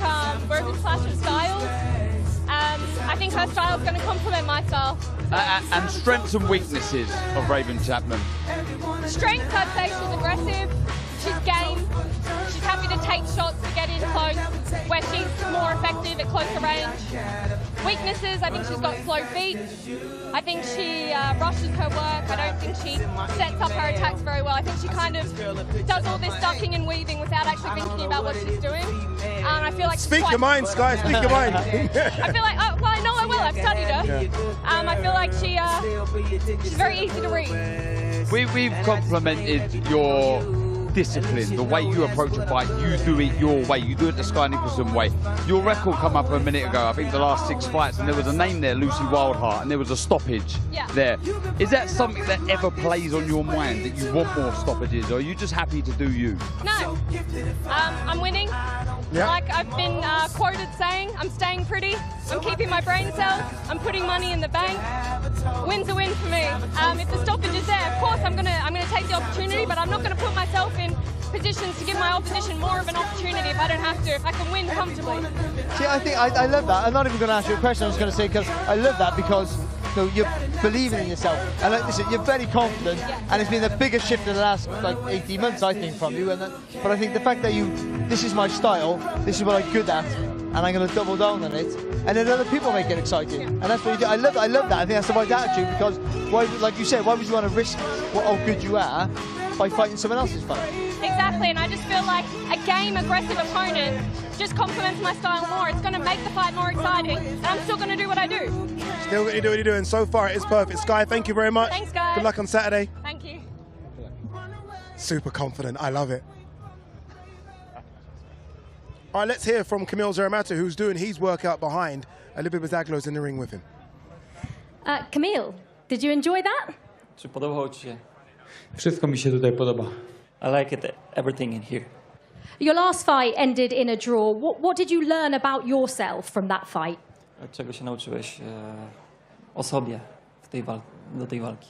we're a good clash of styles. I think her style is going to complement my style. And strengths and weaknesses of Raven Chapman. Strength, I'd say she's aggressive, she's game, she's happy to take shots to get in close, where she's more effective at closer range. Weaknesses, I think she's got slow feet. I think she rushes her work. I don't think she sets up her attacks very well. I think she kind of does all this ducking and weaving without actually thinking about what she's doing. I feel like speak your mind, Skye. Speak your mind. I feel like, well, I know I will. I've studied her. I feel like she's very easy to read. We've complimented your discipline, the way you approach a fight. You do it your way. You do it the Skye Nicholson way. Your record come up a minute ago, I think the last 6 fights, and there was a name there, Lucy Wildheart, and there was a stoppage there. Is that something that ever plays on your mind, that you want more stoppages, or are you just happy to do you? No. I'm winning. Like I've been quoted saying, I'm staying pretty, I'm keeping my brain cells, I'm putting money in the bank. Win's a win for me. If the stoppage is there, of course I'm gonna take the opportunity, but I'm not gonna put myself in positions to give my opposition more of an opportunity if I don't have to, if I can win comfortably. See, I think I love that. I'm not even going to ask you a question. I'm just going to say, because I love that, because you're believing in yourself. And like, listen, you're very confident, and it's been the biggest shift in the last 18 months, I think, from you. But I think the fact that this is my style, this is what I'm good at, and I'm going to double down on it. And then other people make it exciting, and that's what you do. I love that. I think that's the right attitude, because, like you said, why would you want to risk how good you are by fighting someone else's fight? Exactly, and I just feel like a game, aggressive opponent just complements my style more. It's going to make the fight more exciting, and I'm still going to do what I do. Still going to do what you do, and so far it is perfect. Skye, thank you very much. Thanks, guys. Good luck on Saturday. Thank you. Super confident. I love it. All right, let's hear from Camille Zerat, who's doing his workout behind. Olivia Bazaglo's in the ring with him. Camille, did you enjoy that? Czy podobało ci się? Wszystko mi się tutaj podoba. I like it, everything in here. Your last fight ended in a draw. What did you learn about yourself from that fight? Czego się nauczyłeś o sobie do tej walki?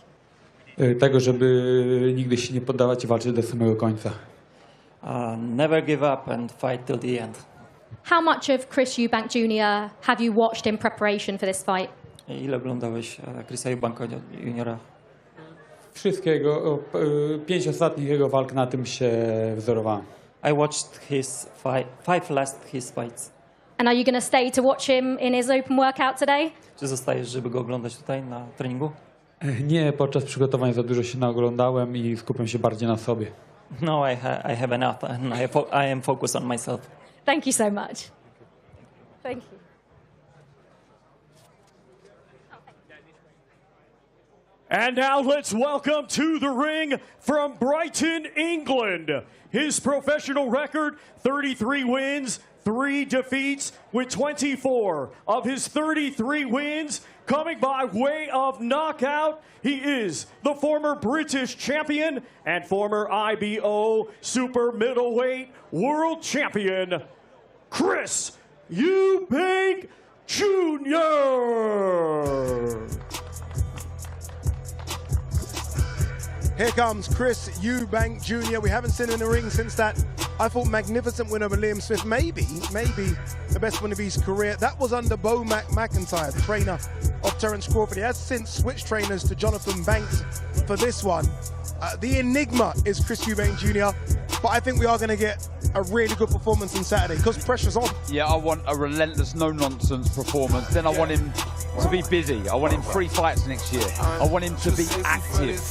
Tego, żeby nigdy się nie poddawać i walczyć do samego końca. Never give up and fight till the end. How much of Chris Eubank Jr. have you watched in preparation for this fight? Ile oglądałeś Chrisa Eubanka Juniora? Wszystkiego, 5 ostatnich jego walk, na tym się wzorowałem. I watched his five last fights. And are you going to stay to watch him in his open workout today? Czy zostajesz, żeby go oglądać tutaj na treningu? Nie, podczas przygotowań za dużo się naoglądałem i skupiam się bardziej na sobie. No, I have enough and I am focused on myself. Thank you so much. Thank you. And now let's welcome to the ring from Brighton, England. His professional record, 33 wins, 3 defeats with 24 of his 33 wins coming by way of knockout. He is the former British champion and former IBO super middleweight world champion, Chris Eubank Jr. Here comes Chris Eubank Jr. We haven't seen him in the ring since that, I thought, magnificent win over Liam Smith. Maybe the best win of his career. That was under Bo McIntyre, the trainer of Terence Crawford. He has since switched trainers to Jonathan Banks for this one. The enigma is Chris Eubank Jr., but I think we are going to get a really good performance on Saturday because pressure's on. Yeah, I want a relentless, no-nonsense performance. Then I want him to be busy. I want him 3 fights next year. I want him to be active.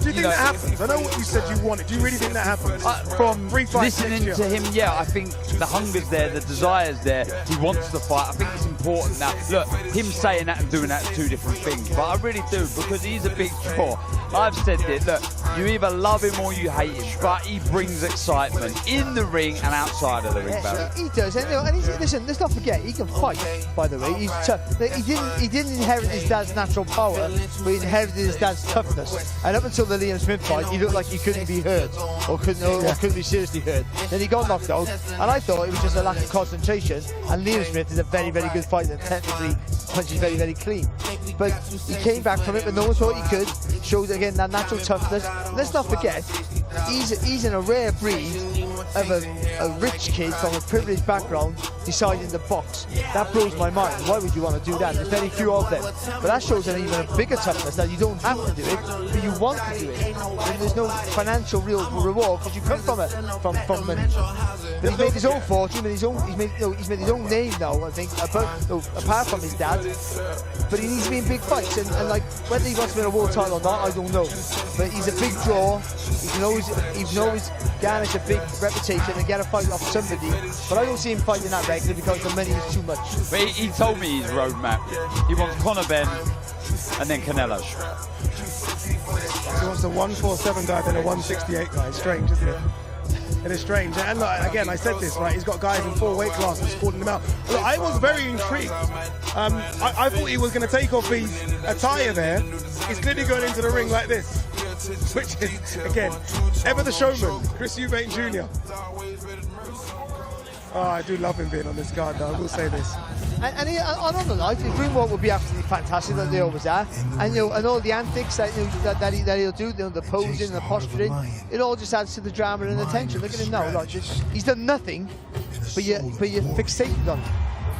Do you think that happens? I know what you said you wanted. Do you really think that happens? From 3 fights listening next year? to him, yeah, I think the hunger's there, the desire's there. He wants to fight. I think it's important now. Look, him saying that and doing that are 2 different things, but I really do because he's a big draw. I've said it. Look, you either love him or you hate him, but he brings excitement in the ring and outside of the ring. Yeah, he does. And listen, let's not forget, he can fight, by the way. He's tough. He didn't inherit his dad's natural power, but he inherited his dad's toughness. And up until the Liam Smith fight, he looked like he couldn't be hurt or couldn't be seriously hurt. Then he got knocked out, and I thought it was just a lack of concentration. And Liam Smith is a very, very good fighter, and technically punches very, very clean. But he came back from it, but no one thought he could. Showed again that natural toughness. Let's not forget, he's in a rare breed of a rich kid from a privileged background deciding to box. That blows my mind. Why would you want to do that? There's very few of them. But that shows an even a bigger toughness that you don't have to do it, but you want to do it. And there's no financial real reward because you come from money. But he's made his own fortune and he's made his own name now, I think, apart from his dad. But he needs to be in big fights, and like whether he wants to win a world title or not, I don't know. But he's a big draw. He can always garnish a big reputation and get a fight off somebody. But I don't see him fighting that regularly because the money is too much. But he told me his roadmap. He wants Conor Ben and then Canelo. He wants a 147 guy, then a 168 guy. It's strange, isn't it? It is strange. And look, again, I said this, right? He's got guys in 4 weight classes calling him out. Look, I was very intrigued. I thought he was going to take off his attire there. He's clearly going into the ring like this, which is, again, ever the showman, Chris Eubank Jr. Oh, I do love him being on this card, though. I will say this. And on the night, his ring walk would be absolutely fantastic, like they always are. And and all the antics that he'll do, the posing, the posturing, it all just adds to the drama and the tension. Look at him now, like he's done nothing, but you're fixated on him.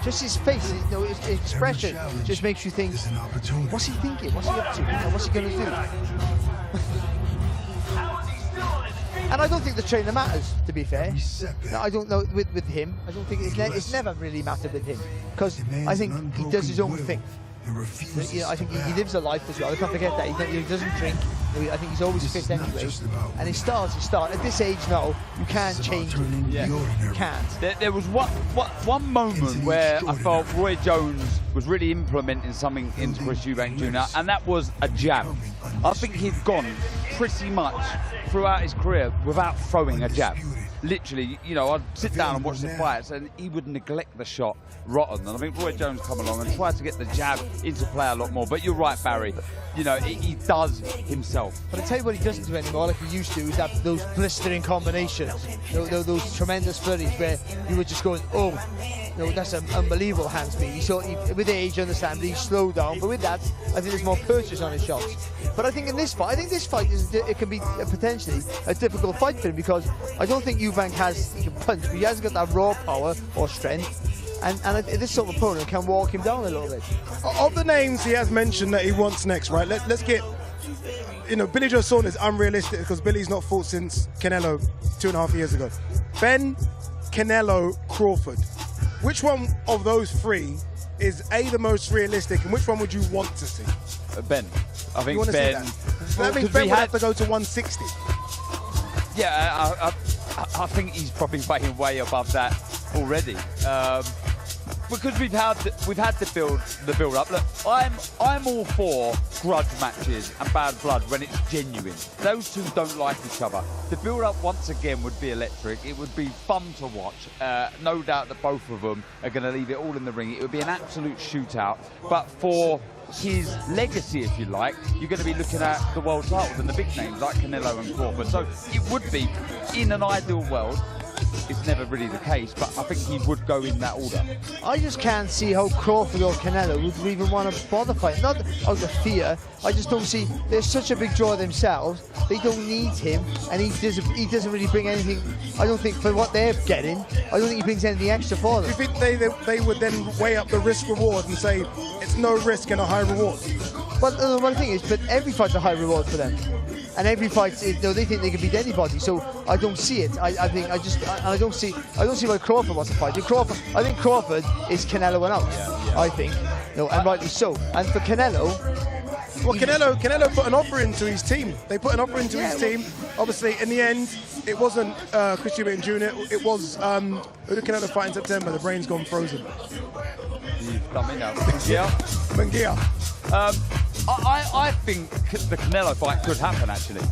Just his face, his expression, just makes you think, what's he thinking? What's he up to? What's he going to do? And I don't think the trainer matters, to be fair. No, I don't know with him. I don't think it's never really mattered with him because I think he does his own thing. I think he lives a life as well. I can't forget that he doesn't drink. I think he's always fit anyway. And his start's his start. At this age now, you can't change it. Yeah. You can't. There was one moment where I felt Roy Jones was really implementing something into Chris Eubank Jr. and that was a jab. I think he'd gone pretty much throughout his career without throwing a jab. Literally, I'd sit down and watch the fights and he would neglect the shot rotten. And I think Roy Jones come along and tried to get the jab into play a lot more. But you're right, Barry. He does himself. But I tell you what he doesn't do anymore, like he used to, is that those blistering combinations, those tremendous flurries where you were just going, oh, that's an unbelievable hand speed. With age, you understand, he's slowed down. But with that, I think there's more purchase on his shots. But I think in this fight, it can be potentially a difficult fight for him because I don't think Eubank he can punch, but he hasn't got that raw power or strength. And this sort of opponent can walk him down a little bit. Of the names he has mentioned that he wants next, right? Let's get, Billy Joe Saunders is unrealistic because Billy's not fought since Canelo 2.5 years ago. Ben, Canelo, Crawford. Which one of those 3 is the most realistic, and which one would you want to see? Ben. I think Ben. That means Ben would have to go to 160. Yeah, I think he's probably way above that already. Because we've had the build up. Look, I'm all for grudge matches and bad blood when it's genuine. Those two don't like each other. The build-up once again would be electric. It would be fun to watch. No doubt that both of them are going to leave it all in the ring. It would be an absolute shootout. But for his legacy, if you like, you're going to be looking at the world titles and the big names like Canelo and Crawford. So it would be, in an ideal world, it's never really the case, but I think he would go in that order. I just can't see how Crawford or Canelo would even want to bother fighting. Not out of fear, I just don't see. They're such a big draw themselves. They don't need him, and he doesn't really bring anything. I don't think for what they're getting, I don't think he brings anything extra for them. Do you think they would then weigh up the risk reward and say it's no risk and a high reward? Well, one thing is, but every fight's a high reward for them. And every fight, they think they can beat anybody. So I don't see it. I don't see why Crawford wants to fight. I think Crawford is Canelo and out. Yeah. I think, and rightly so. And for Canelo, well, Canelo put an offer into his team. They put an offer into his team. Obviously, in the end, it wasn't Chris Eubank Jr. It was who did Canelo fight in September? The brain's gone frozen. Munguia. I think the Canelo fight could happen, actually.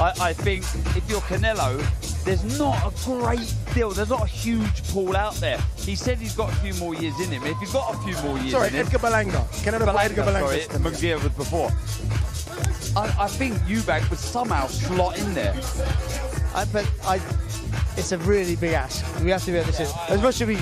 I think if you're Canelo, there's not a great deal. There's not a huge pool out there. He said he's got a few more years in him. If he's got a few more years in him... Edgar Berlanga. Canelo fight Edgar Berlanga. Sorry, Munguia was before. I think Eubank would somehow slot in there. It's a really big ask. We have to be able to say, as much as we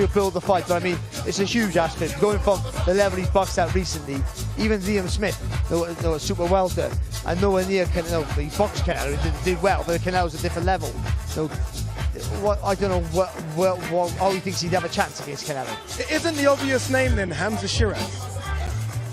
build the fight, but I mean, it's a huge aspect. Going from the level he's boxed at recently, even Liam Smith, a super welter, and nowhere near Canelo. He boxed Canelo, did well, but Canelo's a different level. So, I don't know how he thinks he'd have a chance against Canelo. Isn't the obvious name then Hamza Shiraz?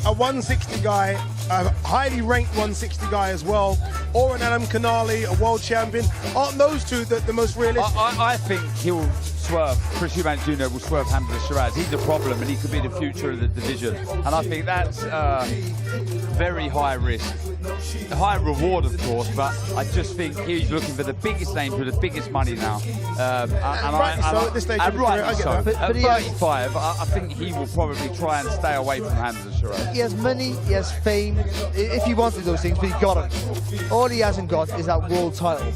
A 160 guy, a highly ranked 160 guy as well, or an Adam Canali, a world champion. Aren't those two the most realistic? I think he'll swerve. Chris Eubank Jr. will swerve Hamza Shiraz. He's a problem, and he could be the future of the division. And I think that's very high risk. A high reward, of course, but I just think he's looking for the biggest names with the biggest money now. And rightly so at this stage of his career, I get that. At 35, I think he will probably try and stay away from Hamza Shiraz. He has money, he has fame, if he wanted those things, but he got them. All he hasn't got is that world title.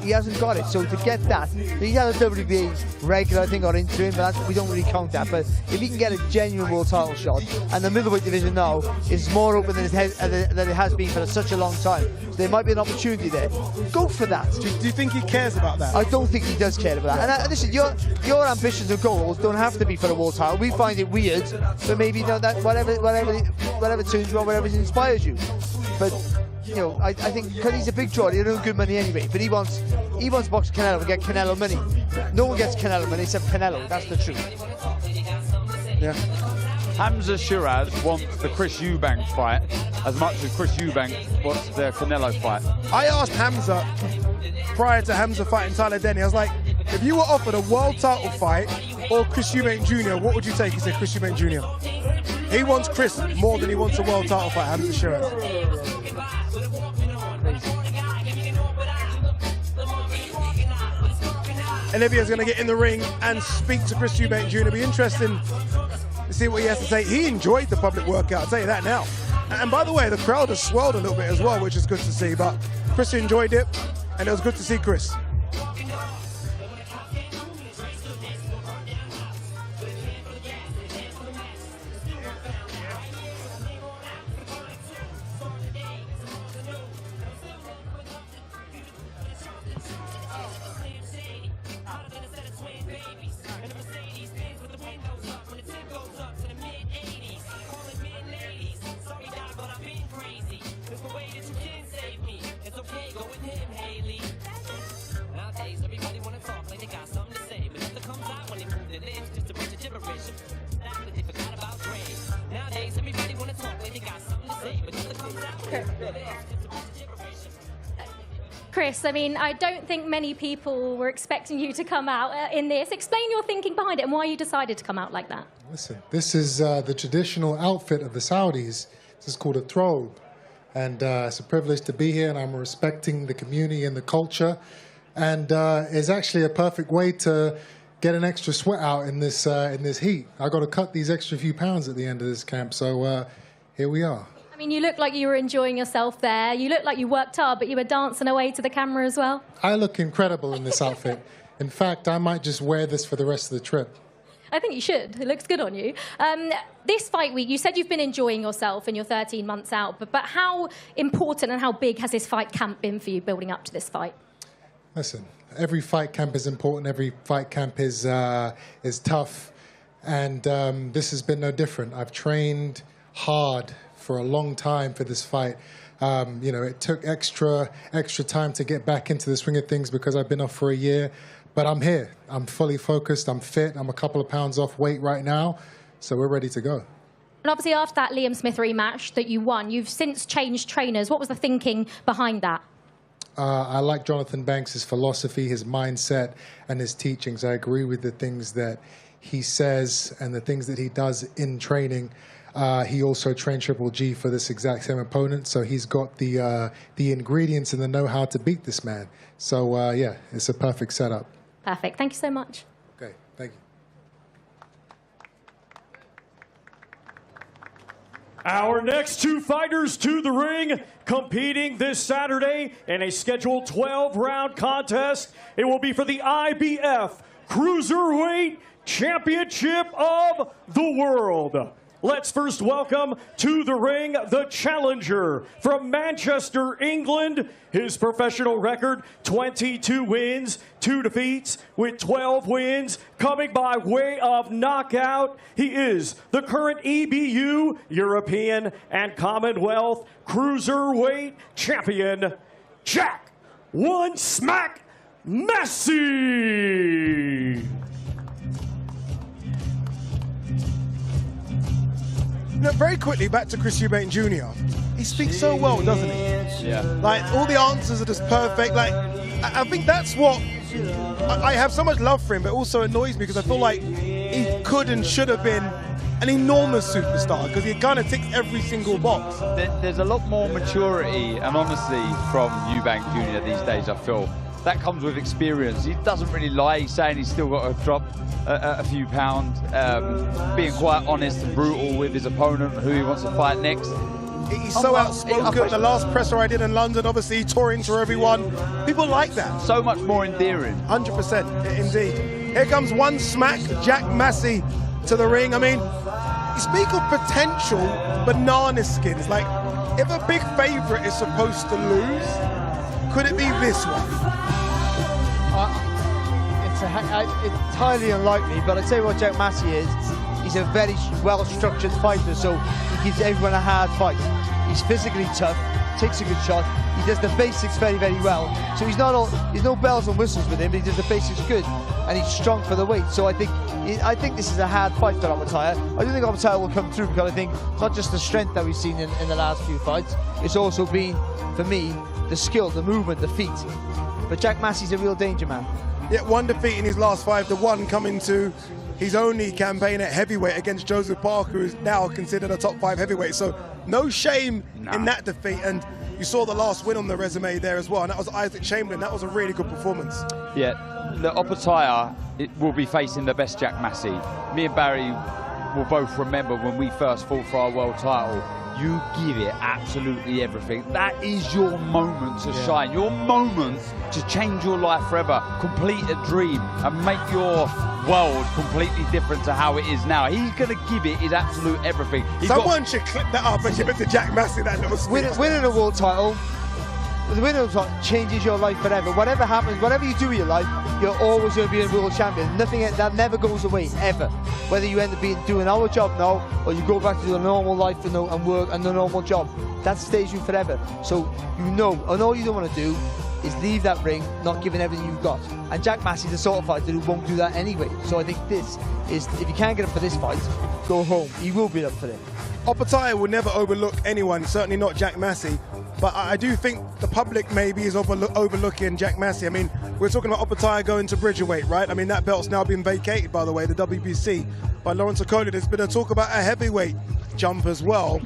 He hasn't got it. So to get that, he had a WBA regular, I think, or interim, but we don't really count that. But if he can get a genuine world title shot, and the middleweight division now is more open than it has been for such a long time, there might be an opportunity there. Go for that. Do you think he cares about that? I don't think he does care about that. And listen, your ambitions and goals don't have to be for a world title. We find it weird, but maybe that whatever turns you on, whatever inspires you. But I think because he's a big draw, he'll earn good money anyway. But he wants to box Canelo and get Canelo money. No one gets Canelo money except Canelo. That's the truth. Yeah. Hamza Shiraz wants the Chris Eubank fight as much as Chris Eubank wants the Canelo fight. I asked Hamza prior to Hamza fighting Tyler Denny, I was like, if you were offered a world title fight or Chris Eubank Jr., what would you take? He said Chris Eubank Jr. He wants Chris more than he wants a world title fight, Hamza Shiraz. Olivia's going to get in the ring and speak to Chris Eubank Jr. It'll be interesting to see what he has to say. He enjoyed the public workout, I'll tell you that now. And by the way, the crowd has swelled a little bit as well, which is good to see. But Chris enjoyed it, and it was good to see Chris. Chris, I mean, I don't think many people were expecting you to come out in this. Explain your thinking behind it and why you decided to come out like that. Listen, this is the traditional outfit of the Saudis. This is called a throbe. And it's a privilege to be here, and I'm respecting the community and the culture. And it's actually a perfect way to get an extra sweat out in this heat. I got to cut these extra few pounds at the end of this camp, so here we are. I mean, you look like you were enjoying yourself there. You look like you worked hard, but you were dancing away to the camera as well. I look incredible in this outfit. In fact, I might just wear this for the rest of the trip. I think you should. It looks good on you. This fight week, you said you've been enjoying yourself and you're 13 months out, but how important and how big has this fight camp been for you building up to this fight? Listen, every fight camp is important. Every fight camp is tough. And this has been no different. I've trained hard for a long time for this fight. You know, it took extra time to get back into the swing of things because I've been off for a year. But I'm here. I'm fully focused. I'm fit. I'm a couple of pounds off weight right now. So we're ready to go. And obviously after that Liam Smith rematch that you won, you've since changed trainers. What was the thinking behind that? I like Jonathan Banks' philosophy, his mindset, and his teachings. I agree with the things that he says and the things that he does in training. He also trained Triple G for this exact same opponent, so he's got the ingredients and the know-how to beat this man. So, yeah, it's a perfect setup. Perfect. Thank you so much. Okay, thank you. Our next two fighters to the ring, competing this Saturday in a scheduled 12-round contest. It will be for the IBF Cruiserweight Championship of the World. Let's first welcome to the ring the challenger from Manchester, England. His professional record, 22 wins, 2 defeats, with 12 wins, coming by way of knockout. He is the current EBU, European and Commonwealth Cruiserweight Champion, Jack One Smack Massey. Look, very quickly, back to Chris Eubank Jr. He speaks so well, doesn't he? Yeah. Like, all the answers are just perfect. Like, I think that's what... I have so much love for him, but also annoys me because I feel like he could and should have been an enormous superstar because he kind of ticks every single box. There's a lot more maturity and honesty from Eubank Jr. these days, I feel. That comes with experience. He doesn't really lie. He's saying he's still got to drop a few pounds, being quite honest and brutal with his opponent, who he wants to fight next. He's so outspoken. The last presser I did in London, obviously, he tore into everyone. People like that. So much more endearing. 100%, indeed. Here comes One Smack, Jack Massey, to the ring. I mean, you speak of potential banana skins. Like, if a big favourite is supposed to lose, could it be this one? It's highly unlikely, but I'd say what Jack Massey is, he's a very well-structured fighter, so he gives everyone a hard fight. He's physically tough, takes a good shot, he does the basics very, very well. So there's no bells and whistles with him, but he does the basics good, and he's strong for the weight. So I think this is a hard fight for Whittaker. I do think Whittaker will come through because I think not just the strength that we've seen in the last few fights, it's also been, for me, the skill, the movement, the feet. But Jack Massey's a real danger man. Yeah, 1 defeat in his last 5 to 1, coming to his only campaign at heavyweight against Joseph Parker, who is now considered a top 5 heavyweight. So no shame in that defeat. And you saw the last win on the resume there as well, and that was Isaac Chamberlain. That was a really good performance. Yeah, the Whittaker will be facing the best Jack Massey. Me and Barry will both remember when we first fought for our world title. You give it absolutely everything. That is your moment to shine, your moment to change your life forever, complete a dream and make your world completely different to how it is now. He's going to give it his absolute everything. Someone should clip that up and give it to Jack Massey, that little speech. Winning a world title, the winning of the title changes your life forever. Whatever happens, whatever you do in your life, you're always going to be a world champion. Nothing that never goes away, ever. Whether you end up doing our job now, or you go back to your normal life and work and the normal job, that stays you forever. So and all you don't want to do is leave that ring not giving everything you've got. And Jack Massey's the sort of fighter who won't do that anyway. So I think this is, if you can't get up for this fight, go home. He will be up for it. Whittaker will never overlook anyone, certainly not Jack Massey. But I do think the public maybe is overlooking Jack Massey. I mean, we're talking about Whittaker going to Bridgerweight, right? I mean, that belt's now been vacated, by the way, the WBC, by Lawrence Okolie. There's been a talk about a heavyweight jump as well.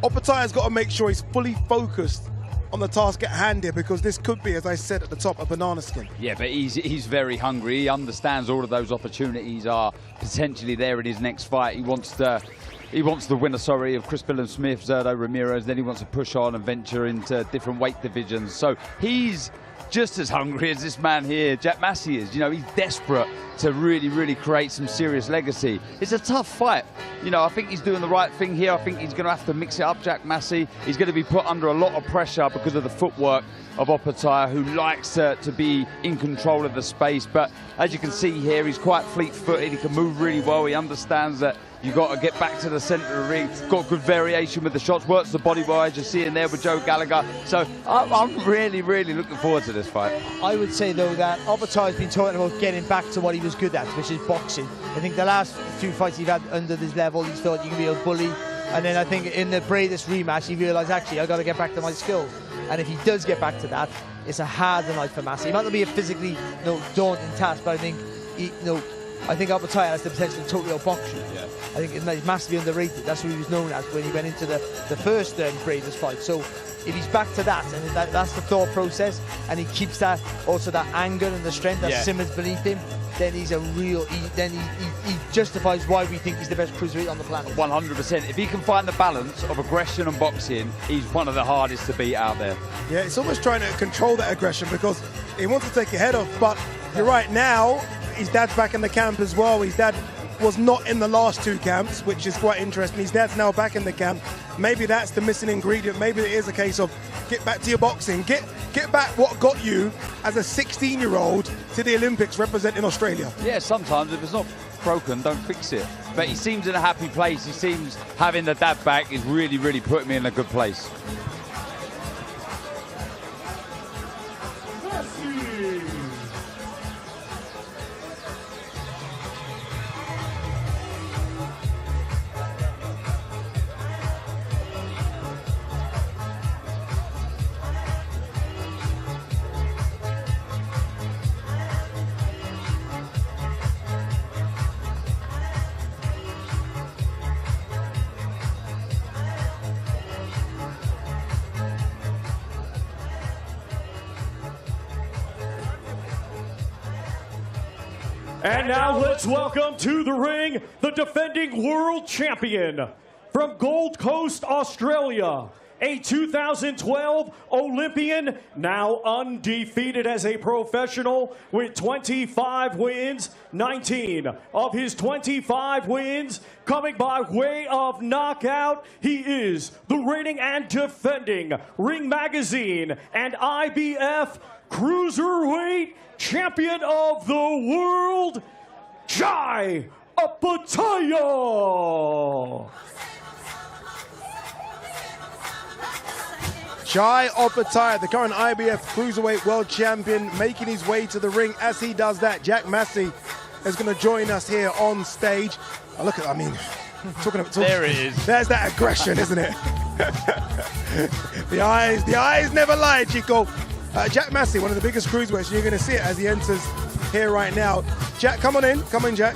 Whittaker's got to make sure he's fully focused on the task at hand here, because this could be, as I said at the top, a banana skin. Yeah, but he's very hungry. He understands all of those opportunities are potentially there in his next fight. He wants to he wants the winner, of Chris Billam-Smith, Zurdo Ramirez. Then he wants to push on and venture into different weight divisions. So he's just as hungry as this man here, Jack Massey, is. You know, he's desperate to really, really create some serious legacy. It's a tough fight. You know, I think he's doing the right thing here. I think he's going to have to mix it up, Jack Massey. He's going to be put under a lot of pressure because of the footwork of Opetaia, who likes to be in control of the space. But as you can see here, he's quite fleet-footed. He can move really well. He understands that you've got to get back to the centre of the ring. Got good variation with the shots. Works the body wise. You're seeing there with Joe Gallagher. So I'm really, really looking forward to this fight. I would say, though, that Opetaia's been talking about getting back to what he was good at, which is boxing. I think the last few fights he's had under this level, he's thought you can be a bully. And then I think in the Bradis rematch, he realised, actually, I've got to get back to my skills. And if he does get back to that, it's a harder night for Massey. It might not be a physically daunting task, but I think I think Opetaia has the potential to totally outbox you. Yeah. I think it's massively underrated. That's what he was known as when he went into the first Bradis fight. So if he's back to that, and that's the thought process, and he keeps that anger and the strength that simmers beneath him, then he's a real. He justifies why we think he's the best cruiserweight on the planet. 100%. If he can find the balance of aggression and boxing, he's one of the hardest to beat out there. Yeah, it's almost trying to control that aggression because he wants to take your head off. But you're right, now his dad's back in the camp as well. His dad was not in the last two camps, which is quite interesting. His dad's now back in the camp. Maybe that's the missing ingredient. Maybe it is a case of get back to your boxing. Get back what got you as a 16-year-old to the Olympics representing Australia. Yeah, sometimes if it's not broken, don't fix it. But he seems in a happy place. He seems having the dad back is really, really putting me in a good place. And now let's welcome to the ring the defending world champion from Gold Coast, Australia, a 2012 Olympian, now undefeated as a professional with 25 wins, 19 of his 25 wins coming by way of knockout. He is the reigning and defending Ring Magazine and IBF Cruiserweight Champion of the World, Skye Opetaia. Skye Opetaia, the current IBF Cruiserweight World Champion, making his way to the ring. As he does that, Jack Massey is going to join us here on stage. Oh, look at, I mean, talking. There it is. There's that aggression, isn't it? The eyes never lie, Chico. Jack Massey, one of the biggest cruiserweights. You're going to see it as he enters here right now. Jack, come on in. Come in, Jack.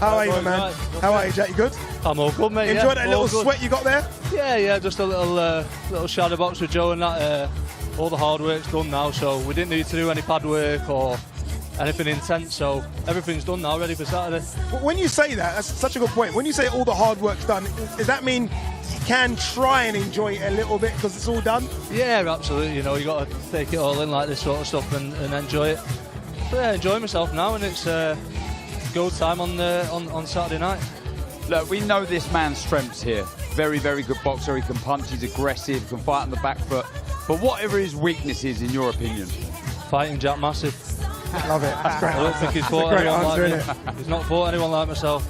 How are you, man? How are you, Jack? You good? I'm all good, mate. Enjoy that little sweat you got there? Yeah, just a little shadow box with Joe and that. All the hard work's done now, so we didn't need to do any pad work or anything intense, so everything's done now, ready for Saturday. When you say that, that's such a good point. When you say all the hard work's done, does that mean you can try and enjoy it a little bit because it's all done? Yeah, absolutely. You know, you got to take it all in like this sort of stuff and enjoy it. So yeah, enjoy myself now, and it's go time on Saturday night. Look, we know this man's strengths here. Very, very good boxer. He can punch, he's aggressive, can fight on the back foot. But whatever his weakness is, in your opinion? Fighting Jack Massey. Love it. That's great. I don't think he's fought anyone like me. He's not fought anyone like myself.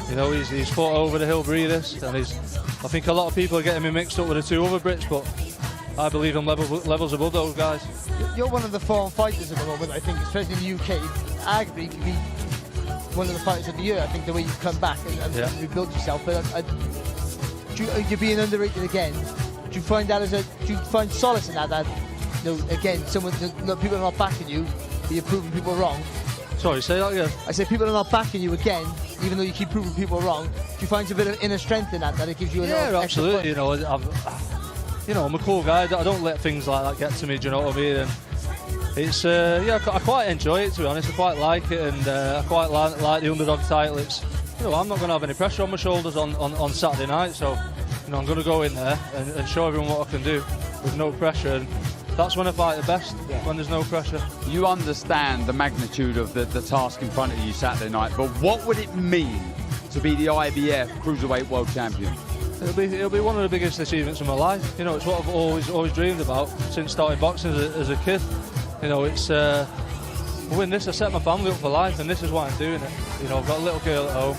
You know, he's fought over the hill Bradis, and I think a lot of people are getting me mixed up with the two other Brits, but I believe I'm levels above those guys. You're one of the form fighters at the moment, I think, especially in the UK. Arguably, you could be one of the fighters of the year. I think the way you've come back and rebuilt yourself. But you're being underrated again. Do you find solace in that? That again, people are not backing you, but you're proving people wrong. Sorry, say that again. I said people are not backing you again, even though you keep proving people wrong. Do you find a bit of inner strength in that it gives you a little absolutely. You know, I'm a cool guy. I don't let things like that get to me. Do you know what I mean? And it's yeah, I quite enjoy it, to be honest. I quite like it, and I quite like the underdog title. It's, you know, I'm not going to have any pressure on my shoulders on Saturday night, so, you know, I'm going to go in there and show everyone what I can do with no pressure, and that's when I fight the best, when there's no pressure. You understand the magnitude of the task in front of you Saturday night, but what would it mean to be the IBF Cruiserweight World Champion? It'll be one of the biggest achievements of my life. You know, it's what I've always dreamed about since starting boxing as a kid. You know, it's win this, I set my family up for life, and this is why I'm doing it. You know, I've got a little girl at home,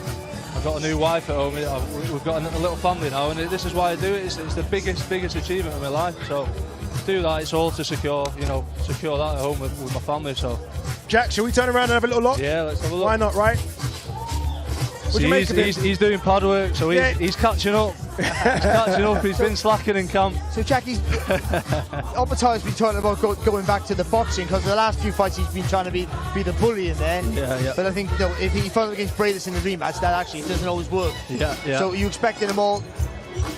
I've got a new wife at home, we've got a little family now, and this is why I do it. It's the biggest achievement of my life. So to do that, it's all to secure that at home with my family. So, Jack, shall we turn around and have a little look? Yeah, let's have a look. Why not, right? See, he's doing pad work, so he's catching up. He's catching up. He's been slacking in camp. So Jackie's Oppenheimer's been talking about going back to the boxing, because the last few fights he's been trying to be the bully in there. Yeah. But I think, you know, if he fought against Bradis in the rematch, that actually doesn't always work. Yeah. So you expecting him all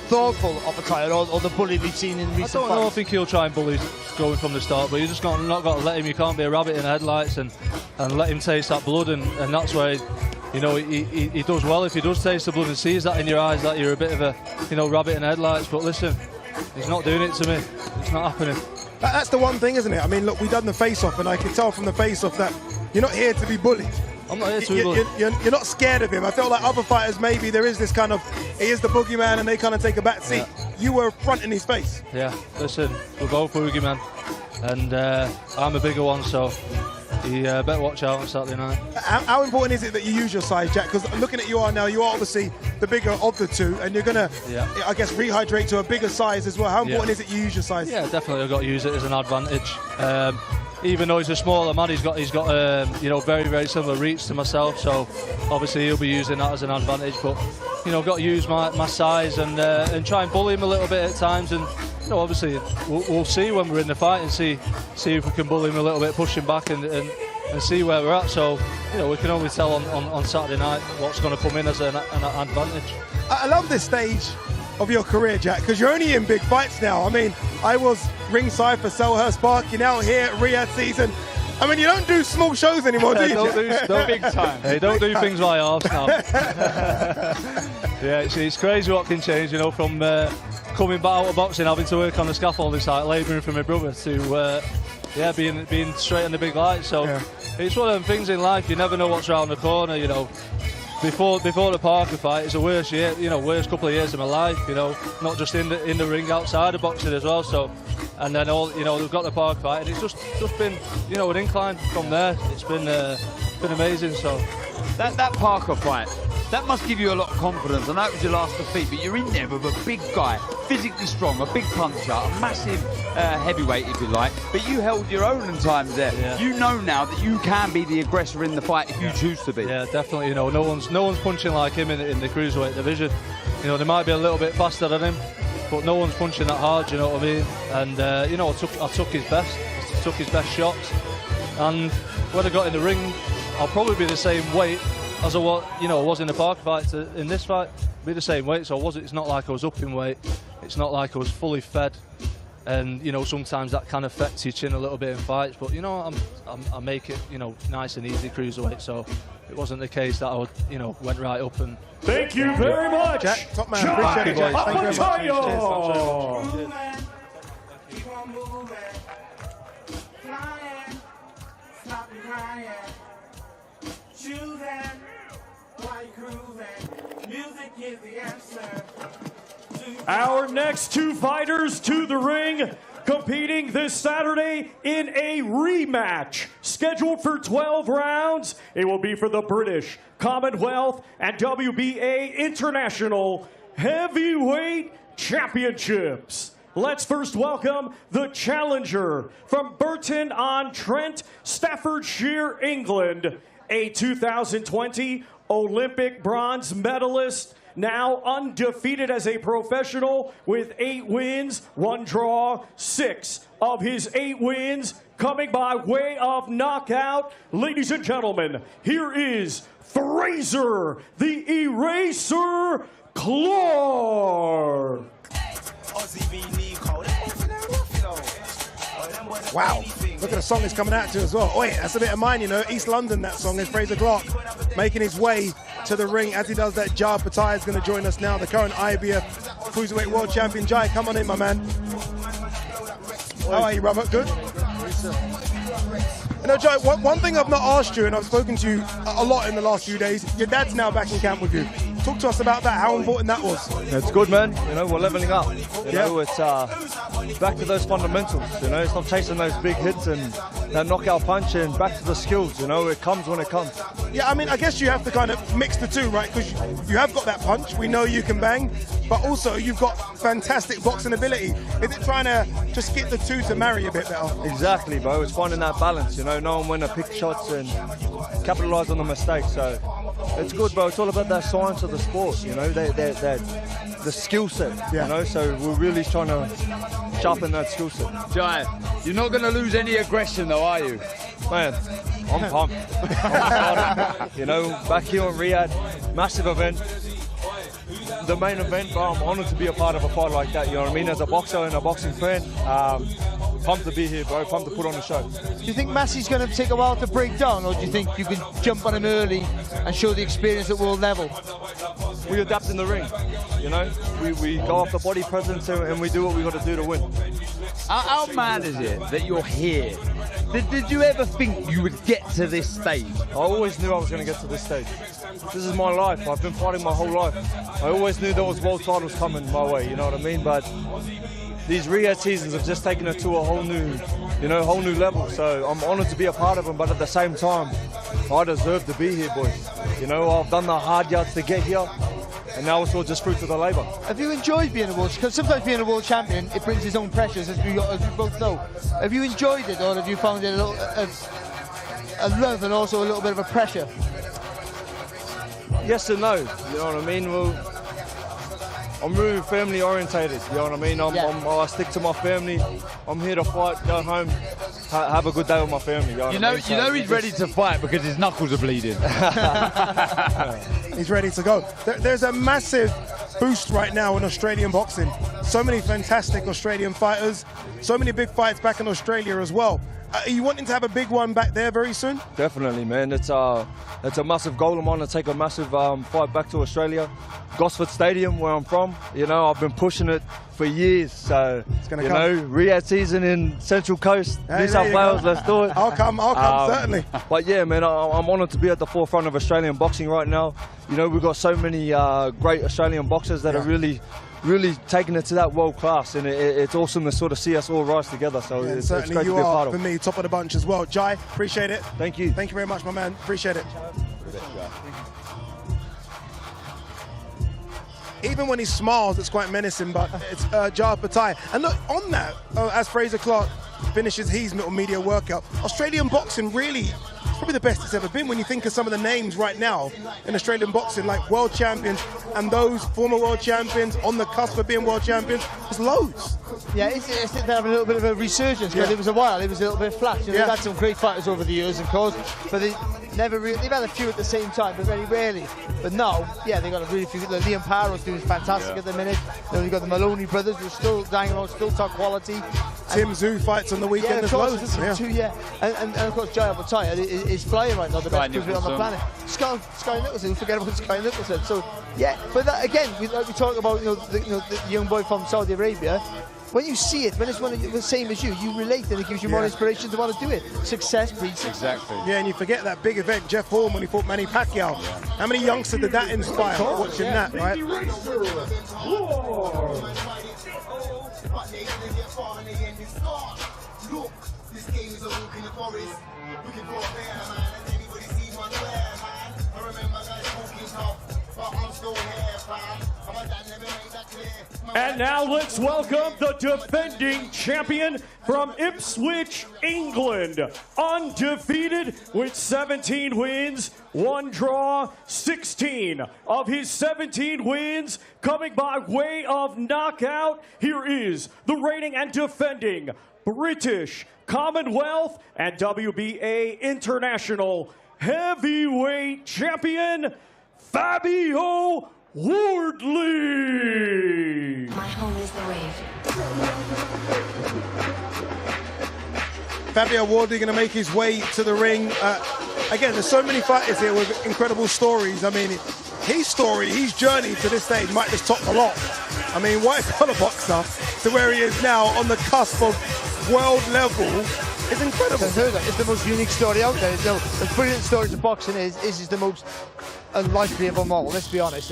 thoughtful Oppenheimer or the bully we've seen in recent fights? I don't think he'll try and bully going from the start, but you just not got to let him. You can't be a rabbit in the headlights and let him taste that blood, and that's where. You know, he does well if he does taste the blood and sees that in your eyes, that you're a bit of a, you know, rabbit in the headlights. But listen, he's not doing it to me. It's not happening. That's the one thing, isn't it? I mean, look, we've done the face-off, and I can tell from the face-off that you're not here to be bullied. I'm not here to be bullied. You're not scared of him. I feel like other fighters, maybe there is this kind of, he is the boogeyman, and they kind of take a back seat. Yeah. You were front in his face. Yeah, listen, we're both boogeymen, and I'm a bigger one, so you better watch out on Saturday night. How important is it that you use your size, Jack? Because looking at you now, you are obviously the bigger of the two, and you're going to, I guess, rehydrate to a bigger size as well. How important is it you use your size? Yeah, definitely I've got to use it as an advantage. Even though he's a smaller man, he's got you know, very, very similar reach to myself, so obviously he'll be using that as an advantage. But, you know, I've got to use my size and try and bully him a little bit at times, and, you know, obviously we'll see when we're in the fight and see if we can bully him a little bit, push him back and see where we're at. So, you know, we can only tell on Saturday night what's going to come in as an advantage. I love this stage of your career, Jack, because you're only in big fights now. I mean, I was ringside for Selhurst Park, you're now here at Riyadh season. I mean, you don't do small shows anymore, do you? Don't big time. Hey, don't do things by halves now. Yeah, it's crazy what can change, you know, from coming back out of boxing, having to work on the scaffolding site, labouring for my brother, to being straight on the big lights. So it's one of them things in life. You never know what's around the corner, you know. Before the Parker fight, it's the worst year, you know, worst couple of years of my life, you know, not just in the ring, outside of boxing as well. So, and then we've got the Parker fight, and it's just been, you know, an incline from there. It's been amazing. So that Parker fight, that must give you a lot of confidence. I know it was your last defeat, but you're in there with a big guy, physically strong, a big puncher, a massive heavyweight, if you like. But you held your own in times there. Yeah. You know now that you can be the aggressor in the fight if you choose to be. Yeah, definitely. You know, no one's punching like him in the cruiserweight division. You know, they might be a little bit faster than him, but no one's punching that hard. You know what I mean? And you know, I took his best shots. And when I got in the ring, I'll probably be the same weight as I was in the Parker fight. In this fight, be the same weight. So it's not like I was up in weight. It's not like I was fully fed. And you know, sometimes that can affect your chin a little bit in fights. But you know, I make it, you know, nice and easy cruiserweight. So it wasn't the case that I would, you know, went right up and. Thank you very much, Jack. Top man. Appreciate it, Jack. Thank you very much. Cheers. Our next two fighters to the ring, competing this Saturday in a rematch scheduled for 12 rounds. It will be for the British Commonwealth and WBA International Heavyweight Championships. Let's first welcome the challenger from Burton-on-Trent, Staffordshire, England, a 2020 Olympic bronze medalist, now undefeated as a professional with 8 wins, 1 draw, 6 of his 8 wins coming by way of knockout. Ladies and gentlemen, here is Fraser, the Eraser Clark. Wow. Look at the song it's coming out to as well. Oh, yeah, that's a bit of mine, you know. East London, that song is Fraser Clark making his way to the ring. As he does that, Jai Pattaya is going to join us now, the current IBF Cruiserweight World Champion. Jai, come on in, my man. How are you, brother? Good? You know, Jai, one thing I've not asked you, and I've spoken to you a lot in the last few days, your dad's now back in camp with you. Talk to us about that, how important that was. It's good, man. You know, we're leveling up. You know, it's back to those fundamentals. You know, it's not chasing those big hits and that knockout punch, and back to the skills. You know, it comes when it comes. Yeah, I mean, I guess you have to kind of mix the two, right? Because you have got that punch. We know you can bang, but also you've got fantastic boxing ability. Is it trying to just get the two to marry a bit better? Exactly, bro. It's finding that balance. You know, knowing when to pick shots and capitalize on the mistakes. So it's good, bro. It's all about that science of the sport. You know, the skill set. Yeah. You know, so we're really trying to sharpen that skill set. Jai, you're not going to lose any aggression, though, are you? Man, I'm pumped. You know, back here in Riyadh, massive event. The main event, bro, I'm honoured to be a part of a fight like that, you know what I mean? As a boxer and a boxing fan, pumped to be here, bro, pumped to put on a show. Do you think Massey's going to take a while to break down, or do you think you can jump on him early and show the experience at world level? We adapt in the ring, you know? We go off the body presence and we do what we got to do to win. How mad is it that you're here? Did you ever think you would get to this stage? I always knew I was going to get to this stage. This is my life. I've been fighting my whole life. I always knew there was world titles coming my way, you know what I mean? But these Riyadh seasons have just taken it to a whole new, you know, whole new level. So I'm honoured to be a part of them, but at the same time, I deserve to be here, boys. You know, I've done the hard yards to get here, and now it's all just fruits of the labour. Have you enjoyed being a world? Because sometimes being a world champion, it brings its own pressures, as we both know. Have you enjoyed it, or have you found it a little a love and also a little bit of a pressure? Yes and no, you know what I mean? Well, I'm really family orientated, you know what I mean? I stick to my family. I'm here to fight, go home, have a good day with my family. You know he's ready to fight because his knuckles are bleeding. He's ready to go. There's a massive boost right now in Australian boxing. So many fantastic Australian fighters, so many big fights back in Australia as well. Are you wanting to have a big one back there very soon? Definitely, man. It's a massive goal of mine to take a massive fight back to Australia. Gosford Stadium, where I'm from. You know, I've been pushing it for years. So, you know, Riyadh season in Central Coast, New South Wales, let's do it. I'll come, certainly. But yeah, man, I'm honoured to be at the forefront of Australian boxing right now. You know, we've got so many great Australian boxers that are really taking it to that world class, and it's awesome to sort of see us all rise together. So it's great to be a part of. For me, top of the bunch as well. Jai, appreciate it. Thank you. Thank you very much, my man. Appreciate it. Even when he smiles, it's quite menacing, but it's Jai Pattaya. And look, on that, as Fraser Clark finishes his little media workout, Australian boxing really, probably the best it's ever been when you think of some of the names right now in Australian boxing, like world champions and those former world champions on the cusp of being world champions. There's loads. Yeah, it's having a little bit of a resurgence, because it was a while, it was a little bit flat. You know, they've had some great fighters over the years, of course, but they've had a few at the same time, but very rarely. But now, yeah, they've got a really few. Liam Paro's doing fantastic at the minute. Then we've got the Maloney brothers, who are still dying on, still top quality. Tim Zhu fights on the weekend as well. And of course, Jai Pattaya is flying right now, the best cruiserweight on the planet. Skye Nicholson, forget about Skye Nicholson. So, yeah, but that, again, we talk about the young boy from Saudi Arabia. When you see it, when it's one of the same as you relate, and it gives you more inspiration to want to do it. Success breeds success. Exactly. Yeah, and you forget that big event, Jeff Horn, when he fought Manny Pacquiao. How many youngsters did that inspire watching that, right? And now let's welcome the defending champion from Ipswich, England. Undefeated with 17 wins, 1 draw, 16 of his 17 wins coming by way of knockout. Here is the reigning and defending British, Commonwealth, and WBA International Heavyweight Champion, Fabio Wardley. My home is the wave. Fabio Wardley going to make his way to the ring. Again, there's so many fighters here with incredible stories. I mean, his story, his journey to this stage might just top the lot. I mean, white collar boxer to where he is now on the cusp of world level is incredible. It's the most unique story out there. You know, the brilliant stories of boxing is the most unlikely of them all, let's be honest.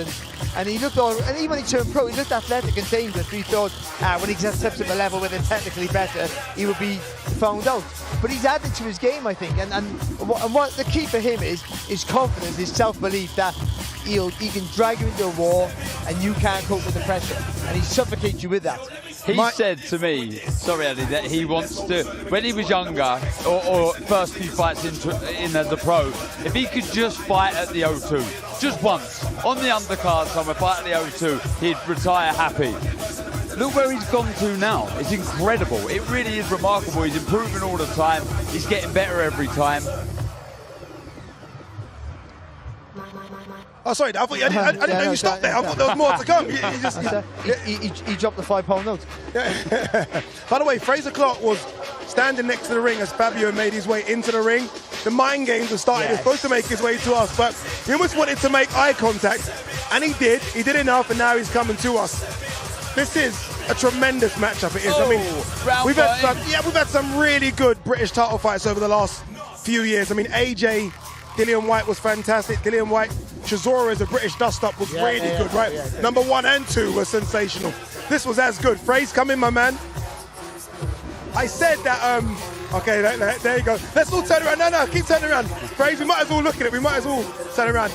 And he looked all, and even when he turned pro, he looked athletic and dangerous. We thought when he gets up to the level where they're technically better, he would be found out. But he's added to his game, I think. And what the key for him is confidence, his self-belief that he can drag you into a war and you can't cope with the pressure. And he suffocates you with that. He said to me, sorry Eddie, that he wants to, when he was younger, or first few fights in as a pro, if he could just fight at the O2, just once, on the undercard somewhere, fight at the O2, he'd retire happy. Look where he's gone to now. It's incredible. It really is remarkable. He's improving all the time. He's getting better every time. Oh, sorry, I didn't know you stopped there. I thought there was more to come. He dropped the £5 note. By the way, Fraser Clark was standing next to the ring as Fabio made his way into the ring. The mind games were starting. He was supposed to make his way to us, but he almost wanted to make eye contact, and he did. He did enough, and now he's coming to us. This is a tremendous matchup. It is. I mean, we've had some really good British title fights over the last few years. I mean, AJ, Dillian White was fantastic. Dillian White, Chisora as a British dust-up was really good, right? Number 1 and 2 were sensational. This was as good. Fraser, come in, my man. I said that, okay, there you go. Let's all turn around. No, keep turning around. Fraser, we might as well look at it. We might as well turn around.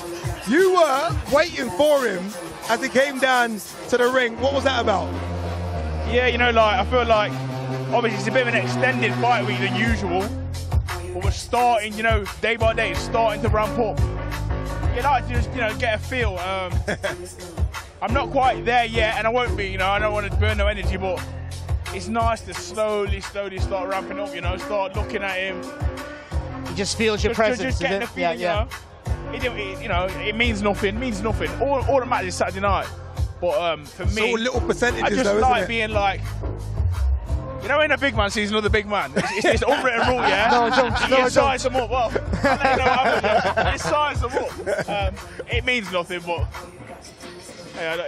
You were waiting for him as he came down to the ring. What was that about? Yeah, you know, like, I feel like, obviously it's a bit of an extended fight week than usual, but we're starting, you know, day by day, it's starting to ramp up. You like to just, you know, get a feel. I'm not quite there yet, and I won't be, you know, I don't want to burn no energy, but it's nice to slowly start ramping up, you know, start looking at him. He just feels your presence. Just getting the feeling, you know. You know, it means nothing, All that matters is Saturday night. But for me, it's all little percentages, I just though, like isn't it? being like, you know, when a big man sees another big man, it's unwritten rule, yeah? You size them up. Well, I don't know what happened. You size them up. It means nothing, but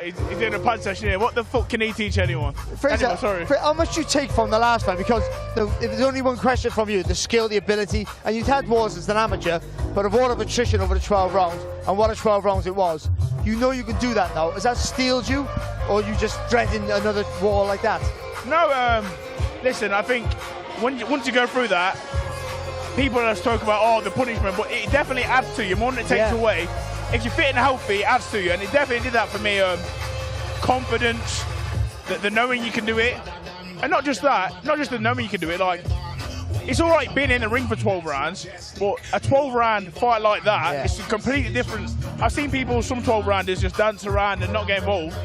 he's doing a punch session here. What the fuck can he teach anyone? Fraser, anyway, sorry. How much do you take from the last fight? Because if there's only one question from you, the skill, the ability, and you've had wars as an amateur, but of all of attrition over the 12 rounds, and what a 12 rounds it was, you know you can do that now. Has that steeled you, or are you just dreading another war like that? No, listen, I think once you go through that, people just talk about, the punishment, but it definitely adds to you more than it takes away. If you're fit and healthy, it adds to you, and it definitely did that for me. Confidence, the knowing you can do it, and not just that, not just the knowing you can do it, like, it's all right being in the ring for 12 rounds, but a 12-round fight like that, it's completely different. I've seen people, some 12-rounders just dance around and not get involved.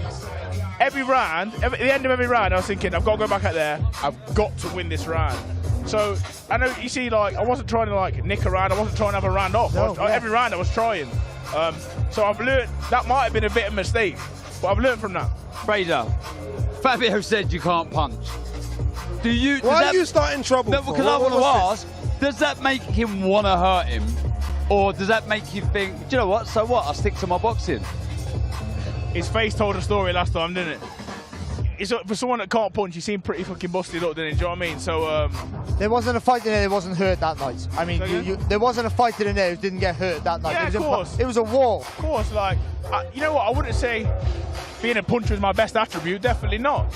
Every round, at the end of every round, I was thinking, I've got to go back out there, I've got to win this round. So, I know, you see, like, I wasn't trying to, like, nick around, I wasn't trying to have a round off. Every round I was trying. So I've learned, that might have been a bit of a mistake, but I've learned from that. Fraser, Fabio said you can't punch. Why are you starting trouble? No, because I want to ask, does that make him want to hurt him? Or does that make you think, do you know what, so what, I'll stick to my boxing? His face told a story last time, didn't it? It's, for someone that can't punch, he seemed pretty fucking busted up, didn't he? Do you know what I mean? So, there wasn't a fight in there that wasn't hurt that night. I mean, there wasn't a fight in there who didn't get hurt that night. Yeah, of course. It was a wall. Of course, like, you know what, I wouldn't say being a puncher is my best attribute, definitely not.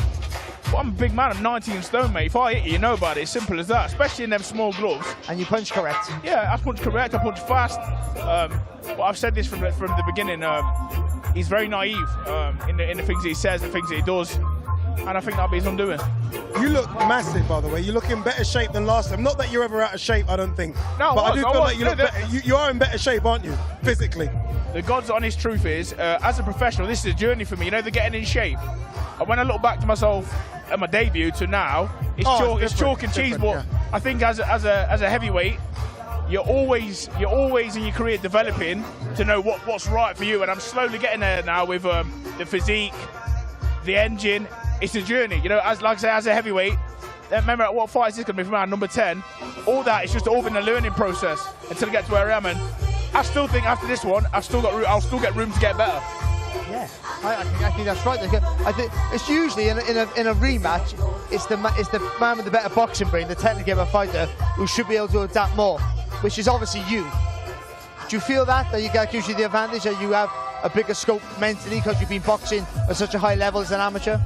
But I'm a big man, I'm 19 stone, mate. If I hit you, you know about it, simple as that, especially in them small gloves. And you punch correct. Yeah, I punch correct, I punch fast. But I've said this from the beginning, he's very naive in the things he says, the things that he does. And I think that'll be his undoing. You look massive, by the way. You look in better shape than last time. Not that you're ever out of shape, I don't think. No, but I do feel like you look better. You are in better shape, aren't you? Physically. The God's honest truth is, as a professional, this is a journey for me. You know, they're getting in shape. And when I look back to myself at my debut to now, it's chalk and cheese. But I think as a heavyweight, you're always in your career developing to know what's right for you. And I'm slowly getting there now with the physique, the engine. It's a journey, you know. Like I say, as a heavyweight, remember what fight is this going to be from around number 10? All that is just all been a learning process until I get to where I am. And I still think after this one, I'll still get room to get better. Yeah, I think that's right. I think it's usually in a rematch, it's the man with the better boxing brain, the technically better fighter, who should be able to adapt more, which is obviously you. Do you feel that you get usually the advantage that you have a bigger scope mentally because you've been boxing at such a high level as an amateur?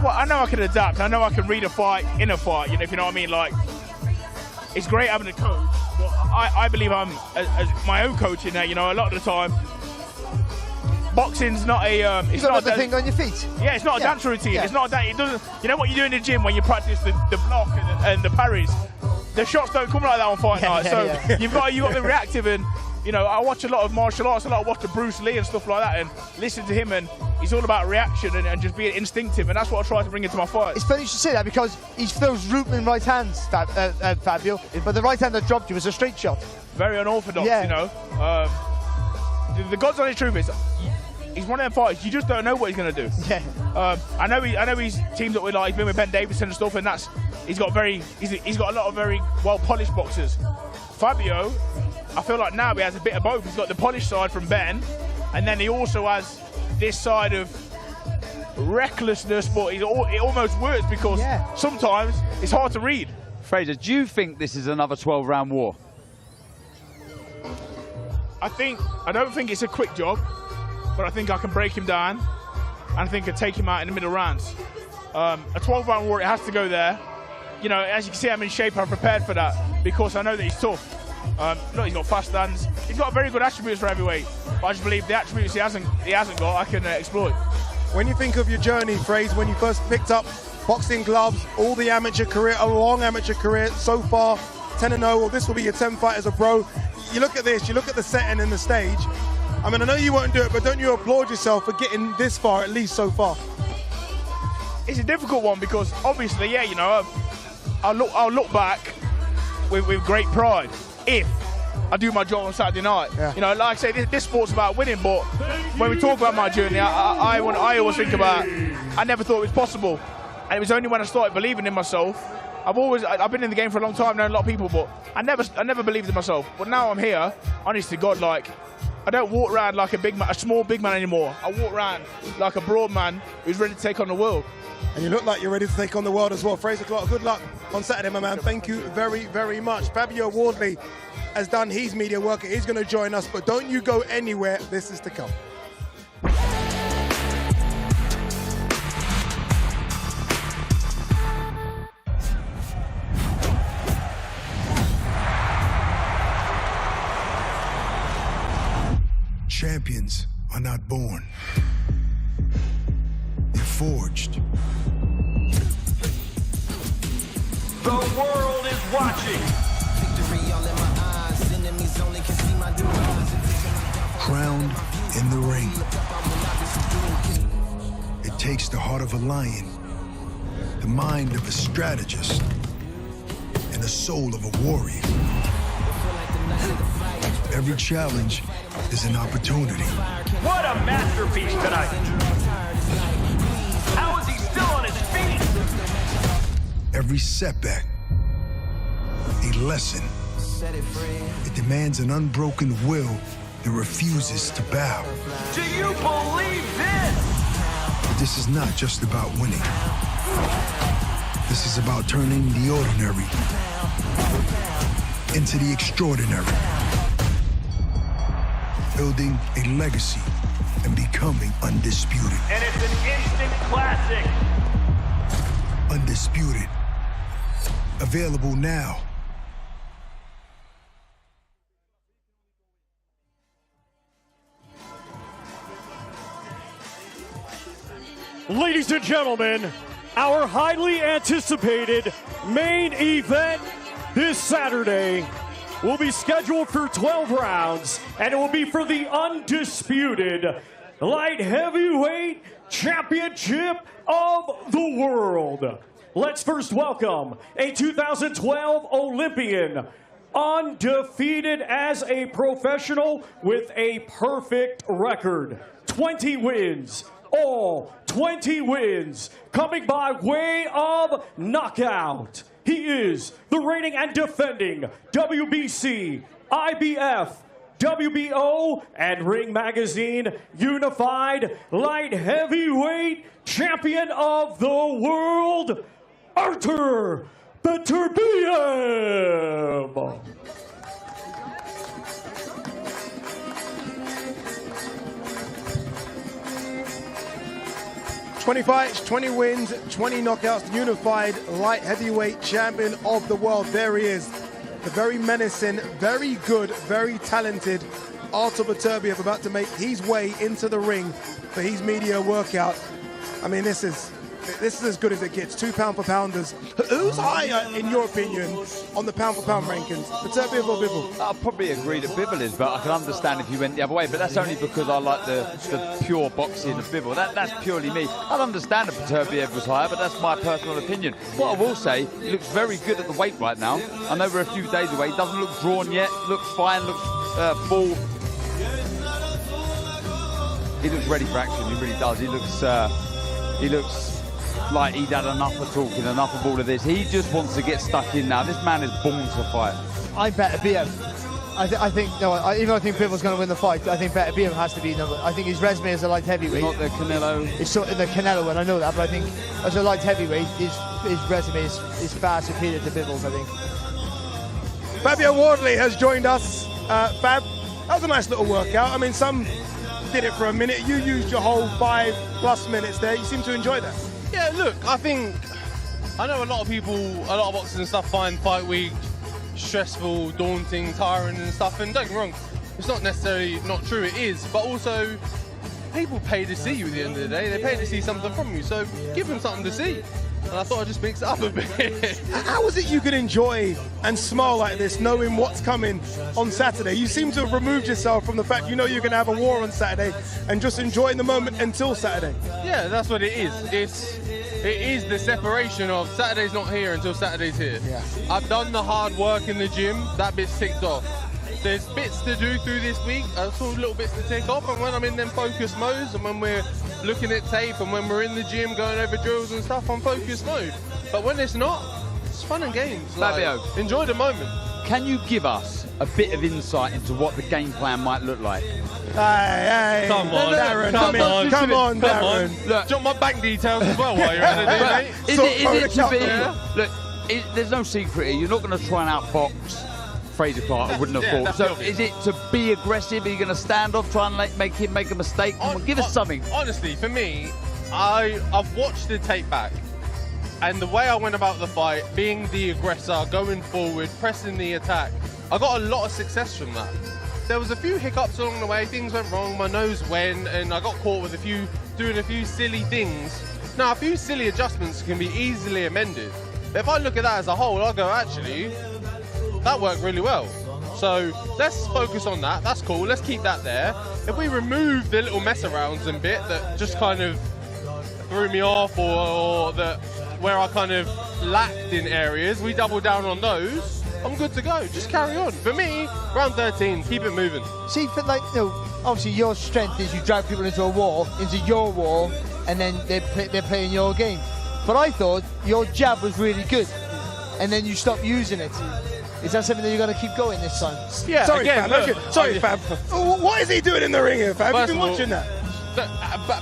Well, I know I can adapt. I know I can read a fight in a fight. You know, if you know what I mean. Like, it's great having a coach, but I believe I'm as my own coach in there. You know, a lot of the time, boxing's not a. It's not the thing on your feet. Yeah, it's not a dance routine. Yeah. It's not that. It doesn't. You know what you do in the gym when you practice the block and the parries. The shots don't come like that on fight night. So you've got to be reactive. And you know, I watch a lot of martial arts. I watch the Bruce Lee and stuff like that, and listen to him. And he's all about reaction and just being instinctive. And that's what I try to bring into my fight. It's funny you should say that because he throws rooting right hands, Fabio. But the right hand that dropped you was a straight shot. Very unorthodox, you know. The Gonzalez truth is, he's one of them fighters, you just don't know what he's going to do. Yeah. I know he's teamed up with, like, he's been with Ben Davison and stuff, and he's got a lot of very well-polished boxers. Fabio, I feel like now he has a bit of both. He's got the polished side from Ben, and then he also has this side of recklessness, but it almost works because sometimes it's hard to read. Fraser, do you think this is another 12-round war? I don't think it's a quick job, but I think I can break him down, and I think I can take him out in the middle rounds. A 12-round war, it has to go there. You know, as you can see, I'm in shape. I'm prepared for that because I know that he's tough. Look, he's got fast hands. He's got very good attributes for heavyweight, but I just believe the attributes he hasn't got, I can exploit. When you think of your journey, Fraser, when you first picked up boxing gloves, all the amateur career, a long amateur career so far, 10-0, well, this will be your 10th fight as a pro. You look at this, you look at the setting and the stage. I mean, I know you won't do it, but don't you applaud yourself for getting this far, at least so far? It's a difficult one because obviously, yeah, you know, I'll look back with great pride if I do my job on Saturday night. Yeah. You know, like I say, this sport's about winning, but when we talk about my journey, I always think about, I never thought it was possible. And it was only when I started believing in myself. I've been in the game for a long time, known a lot of people, but I never believed in myself. But now I'm here, honest to God, like, I don't walk around like a small big man anymore. I walk around like a broad man who's ready to take on the world. And you look like you're ready to take on the world as well. Fraser Clark, good luck on Saturday, my man. Thank you very, very much. Fabio Wardley has done his media work. He's going to join us, but don't you go anywhere. This is to come. Champions are not born. They're forged. The world is watching. Crowned in the ring. It takes the heart of a lion, the mind of a strategist, and the soul of a warrior. Every challenge is an opportunity. What a masterpiece tonight. How is he still on his feet? Every setback, a lesson. It demands an unbroken will that refuses to bow. Do you believe this? This is not just about winning. This is about turning the ordinary into the extraordinary. Building a legacy and becoming undisputed. And it's an instant classic. Undisputed. Available now. Ladies and gentlemen, our highly anticipated main event this Saturday will be scheduled for 12 rounds, and it will be for the undisputed light heavyweight championship of the world. Let's first welcome a 2012 Olympian, undefeated as a professional with a perfect record. 20 wins, all 20 wins, coming by way of knockout. He is the reigning and defending WBC, IBF, WBO, and Ring Magazine Unified Light Heavyweight Champion of the World, Artur Beterbiev. 20 fights, 20 wins, 20 knockouts, unified light heavyweight champion of the world. There he is, the very menacing, very good, very talented Artur Beterbiev, about to make his way into the ring for his media workout. I mean, this is as good as it gets. 2 pound-for-pounders. Who's higher, in your opinion, on the pound-for-pound rankings? Beterbiev or Bivol? I'll probably agree that Bivol is, but I can understand if you went the other way. But that's only because I like the pure boxing of Bivol. That's purely me. I'd understand if Beterbiev was higher, but that's my personal opinion. What I will say, he looks very good at the weight right now. I know we're a few days away. He doesn't look drawn yet. Looks fine. Looks full. He looks ready for action. He really does. He looks like he'd had enough of talking, enough of all of this. He just wants to get stuck in now. This man is born to fight. I'm Beterbiev. I think even though I think Bivol's going to win the fight, I think Beterbiev has to be number. I think his resume as a light heavyweight. Not the Canelo. It's sort of the Canelo one, I know that, but I think as a light heavyweight, his resume is far superior to Bivol's, I think. Fabio Wardley has joined us. Fab, that was a nice little workout. I mean, some did it for a minute. You used your whole 5+ minutes there. You seem to enjoy that. Yeah, look, I know a lot of people, a lot of boxers and stuff find fight week stressful, daunting, tiring and stuff, and don't get me wrong, it's not necessarily not true, it is, but also people pay to see you at the end of the day. They pay to see something from you, so give them something to see. And I thought I'd just mix it up a bit. How is it you can enjoy and smile like this, knowing what's coming on Saturday? You seem to have removed yourself from the fact you know you're going to have a war on Saturday and just enjoying the moment until Saturday. Yeah, that's what it is. It is the separation of Saturday's not here until Saturday's here. Yeah. I've done the hard work in the gym, that bit's ticked off. There's bits to do through this week, little bits to tick off, and when I'm in them focus modes and when we're looking at tape and when we're in the gym going over drills and stuff, I'm focus mode. But when it's not, it's fun and games. Fabio, enjoy the moment. Can you give us a bit of insight into what the game plan might look like? Hey, come on, Darren, come on, Darren. Look, do you want my bank details as well while you're at it, mate? Is it to be? Look, there's no secret here. You're not going to try and outbox Fraser Clark, I wouldn't have thought. So is it to be aggressive? Are you going to stand off, try and make him make a mistake? Give us something. Honestly, for me, I've watched the tape back, and the way I went about the fight, being the aggressor, going forward, pressing the attack, I got a lot of success from that. There was a few hiccups along the way, things went wrong, my nose went, and I got caught with doing a few silly things. Now, a few silly adjustments can be easily amended. But if I look at that as a whole, I'll go, actually, that worked really well. So let's focus on that. That's cool. Let's keep that there. If we remove the little mess arounds and bit that just kind of threw me off or where I kind of lacked in areas, we double down on those, I'm good to go. Just carry on. For me, round 13, keep it moving. See, for obviously your strength is you drag people into a wall, into your wall, and then they're playing your game. But I thought your jab was really good, and then you stopped using it. Is that something that you're going to keep going this time? Yeah, sorry, again, Fab. look, Sorry, Fab. What is he doing in the ring here, Fab? Have you been watching that?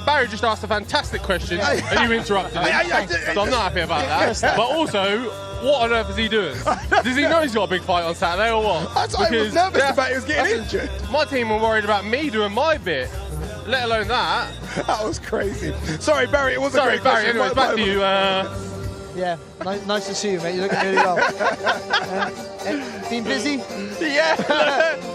Barry just asked a fantastic question, and you interrupted him. So I'm not happy about that. But also, what on earth is he doing? Does he know he's got a big fight on Saturday or what? I was nervous about he was getting injured. My team were worried about me doing my bit, let alone that. That was crazy. Sorry, Barry, it was a great Barry, question. anyways, back to you. Yeah, nice to see you, mate. You're looking really well. Been busy? Yeah.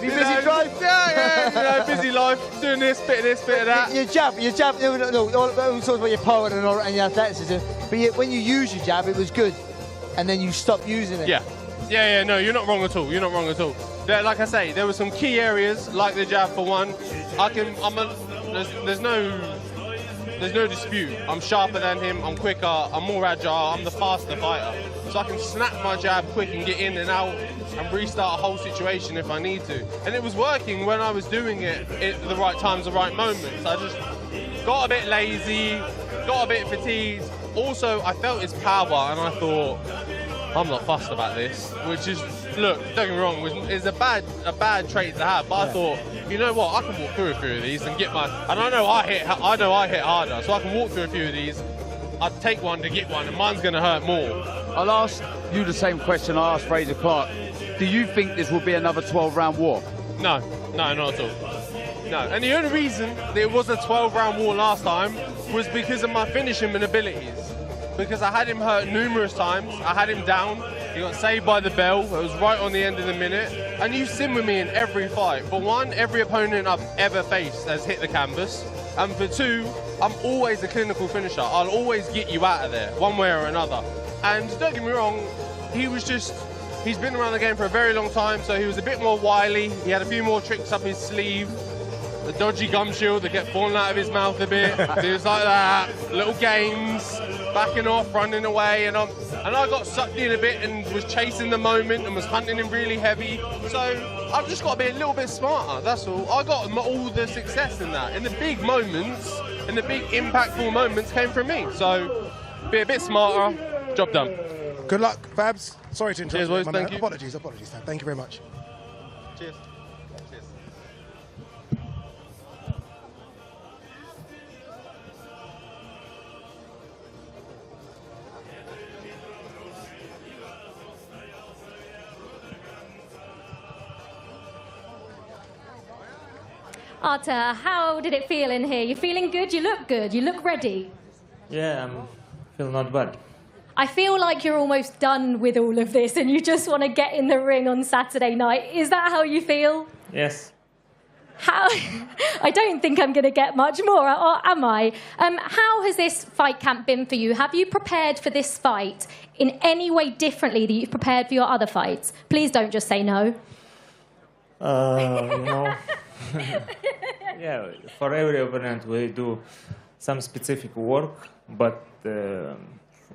Been busy drive? Yeah, busy life. Doing this, bit of that. Your jab. No, we talked about your power and your athleticism. But when you use your jab, it was good. And then you stopped using it. Yeah, no, you're not wrong at all. Like I say, there were some key areas, like the jab for one. There's no dispute. I'm sharper than him, I'm quicker, I'm more agile, I'm the faster fighter. So I can snap my jab quick and get in and out and restart a whole situation if I need to. And it was working when I was doing it at the right times, the right moments. I just got a bit lazy, got a bit fatigued. Also, I felt his power and I thought, I'm not fussed about this, which is, look, don't get me wrong, is a bad trait to have, but I thought, you know what, I can walk through a few of these and get and I know I hit harder, so I can walk through a few of these. I'd take one to get one, and mine's going to hurt more. I'll ask you the same question I asked Fraser Clark. Do you think this will be another 12-round war? No, not at all. No, and the only reason that it was a 12-round war last time was because of my finishing abilities. Because I had him hurt numerous times, I had him down, he got saved by the bell, it was right on the end of the minute, and you've seen with me in every fight. For one, every opponent I've ever faced has hit the canvas, and for two, I'm always a clinical finisher. I'll always get you out of there, one way or another. And don't get me wrong, he's been around the game for a very long time, so he was a bit more wily, he had a few more tricks up his sleeve, the dodgy gum shield that get fallen out of his mouth a bit, things like that, little games, backing off, running away, and I got sucked in a bit and was chasing the moment and was hunting him really heavy. So I've just got to be a little bit smarter, that's all. I got all the success in that. In the big moments, and the big impactful moments came from me. So be a bit smarter, job done. Good luck, Fabs. Sorry to interrupt. Cheers, boys, thank you. Apologies, Fab. Thank you very much. Cheers. Arta, how did it feel in here? You feeling good? You look good. You look ready. Yeah, I'm feel not bad. I feel like you're almost done with all of this and you just want to get in the ring on Saturday night. Is that how you feel? Yes. How? I don't think I'm going to get much more, or am I? How has this fight camp been for you? Have you prepared for this fight in any way differently that you've prepared for your other fights? Please don't just say no. No. Yeah, for every opponent we do some specific work, but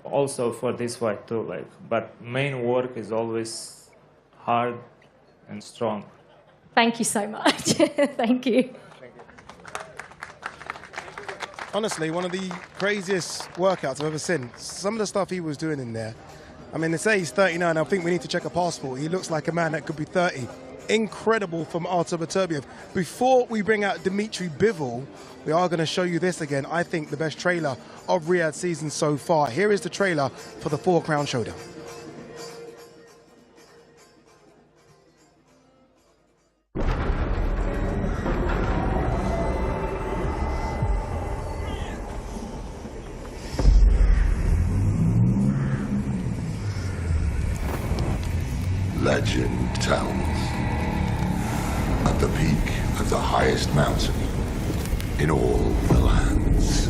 also for this fight too. But main work is always hard and strong. Thank you so much. Thank you. Honestly, one of the craziest workouts I've ever seen. Some of the stuff he was doing in there. I mean, they say he's 39. I think we need to check a passport. He looks like a man that could be 30. Incredible from Artur Beterbiev. Before we bring out Dmitry Bivol, we are going to show you this again. I think the best trailer of Riyadh season so far. Here is the trailer for the 4-Crown Showdown. Legend tells, at the peak of the highest mountain in all the lands,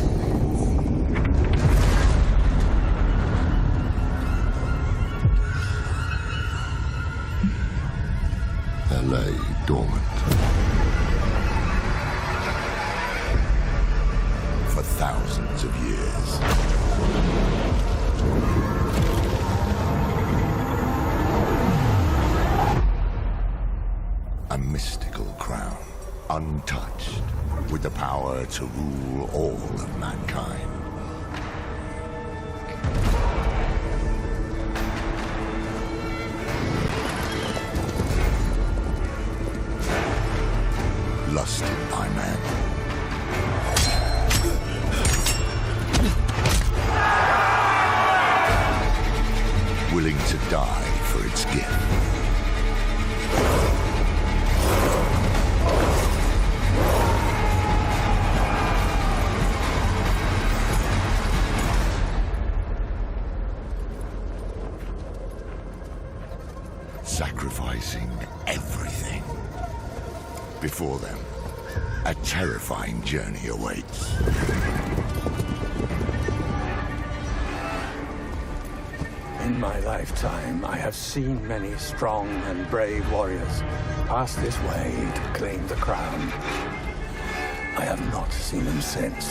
there lay dormant for thousands of years. A mystical crown, untouched, with the power to rule all of mankind. Lusted by men. Willing to die for its gift. Sacrificing everything. Before them, a terrifying journey awaits. In my lifetime, I have seen many strong and brave warriors pass this way to claim the crown. I have not seen them since.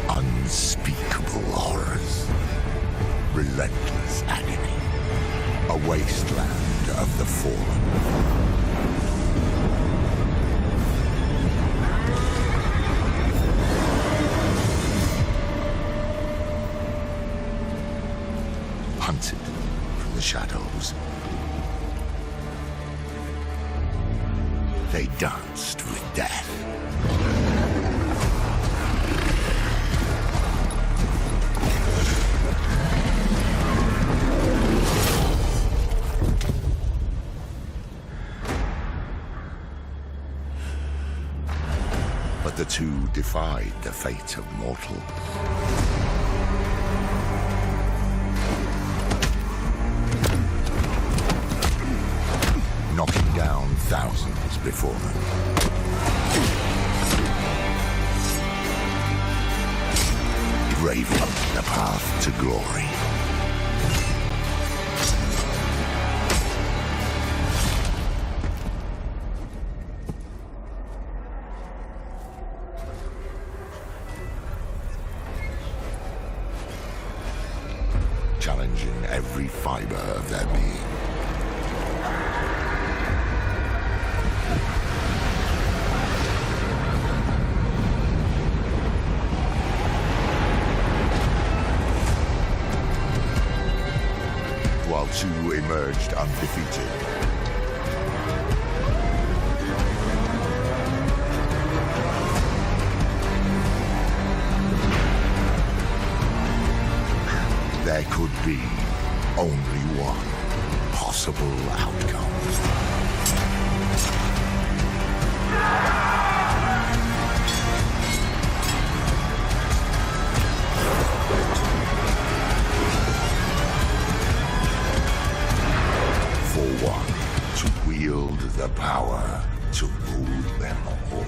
Unspeakable horrors. Relentless shadows. They danced with death. But the two defied the fate of mortal. Knocking down thousands before them. Braving the path to glory. Challenging every fiber of their being. While two emerged undefeated. There could be only one possible outcome. For one to wield the power to rule them all.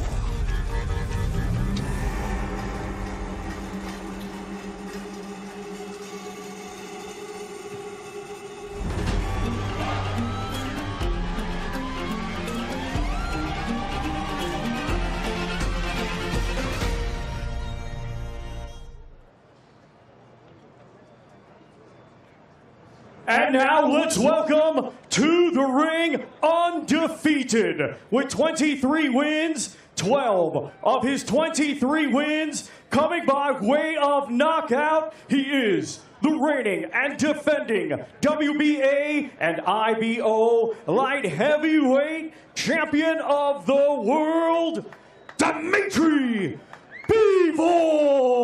And now let's welcome to the ring, undefeated, with 23 wins, 12 of his 23 wins coming by way of knockout. He is the reigning and defending WBA and IBO light heavyweight champion of the world, Dmitry Bivol.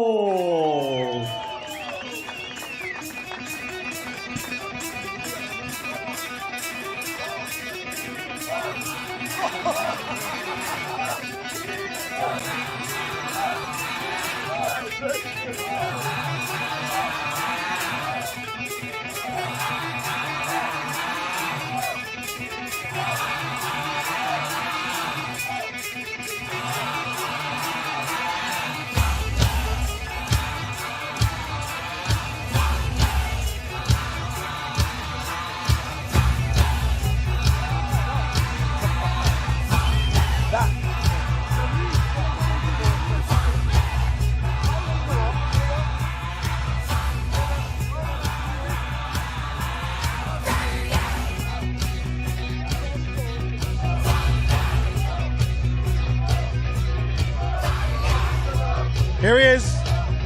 Here he is,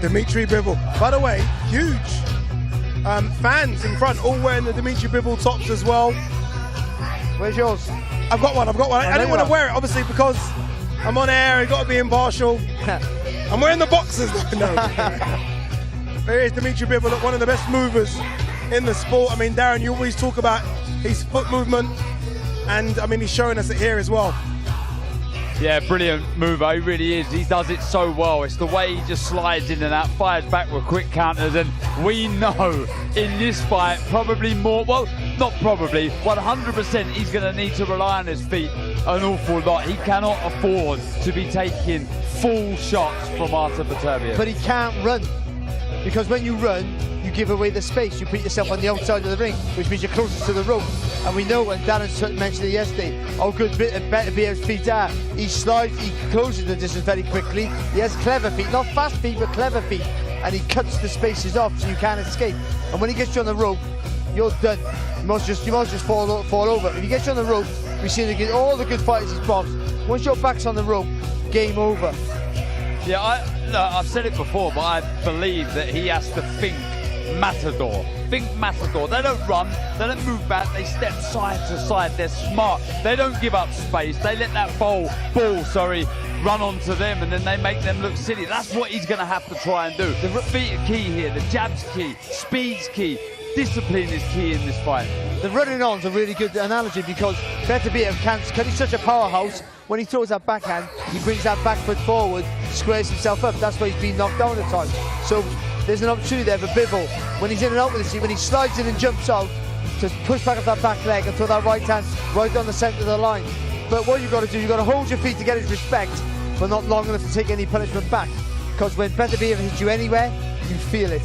Dmitry Bivol. By the way, huge fans in front, all wearing the Dmitry Bivol tops as well. Where's yours? I've got one. I didn't want to wear it, obviously, because I'm on air, I've got to be impartial. I'm wearing the boxers. No. Here is Dmitry Bivol, one of the best movers in the sport. I mean, Darren, you always talk about his foot movement, and I mean, he's showing us it here as well. Yeah, brilliant mover, he really is. He does it so well. It's the way he just slides in and out, fires back with quick counters, and we know in this fight, probably more, well, not probably, 100% he's going to need to rely on his feet an awful lot. He cannot afford to be taking full shots from Artur Beterbiev. But he can't run, because when you run, you give away the space. You put yourself on the outside of the ring, which means you're closer to the rope. And we know, and Darren mentioned it yesterday, how good Beterbiev feet are. He slides, he closes the distance very quickly. He has clever feet, not fast feet, but clever feet. And he cuts the spaces off so you can't escape. And when he gets you on the rope, you're done. You must just fall over. If he gets you on the rope, we see all the good fighters he's boxed. Once your back's on the rope, game over. Yeah, I've said it before, but I believe that he has to think Matador. Think Matador. They don't run, they don't move back, they step side to side. They're smart. They don't give up space. They let that ball, run onto them, and then they make them look silly. That's what he's going to have to try and do. The feet are key here. The jab's key. Speed's key. Discipline is key in this fight. The running on's a really good analogy because Beterbiev because he's such a powerhouse, when he throws that backhand, he brings that back foot forward, squares himself up. That's why he's been knocked down at times. So there's an opportunity there for Bivol. When he's in and out with the when he slides in and jumps out, to push back up that back leg and throw that right hand right down the centre of the line. But what you've got to do, you've got to hold your feet to get his respect, but not long enough to take any punishment back. Because when Beterbiev hits you anywhere, you feel it.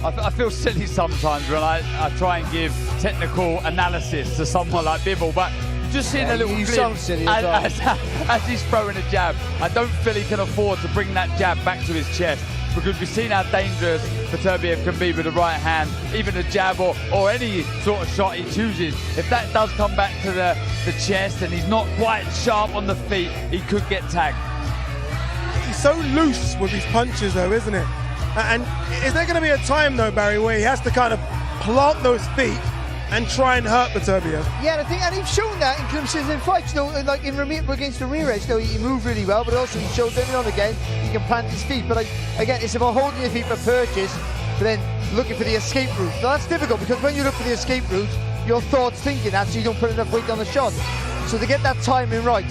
I feel silly sometimes when I try and give technical analysis to someone like Bivol, but just seeing a little sound silly as he's throwing a jab, I don't feel he can afford to bring that jab back to his chest, because we've seen how dangerous Beterbiev can be with the right hand, even a jab or any sort of shot he chooses. If that does come back to the chest and he's not quite sharp on the feet, he could get tagged. He's so loose with his punches though, isn't it? And is there going to be a time though, Barry, where he has to kind of plant those feet and try and hurt Beterbiev? Yeah, I think, and he's shown that in consistent fights. Like in against Ramirez, he moved really well, but also he showed every now and again he can plant his feet. But again, it's about holding your feet for purchase, but then looking for the escape route. Now that's difficult because when you look for the escape route, your thoughts thinking that, so you don't put enough weight on the shot. So to get that timing right,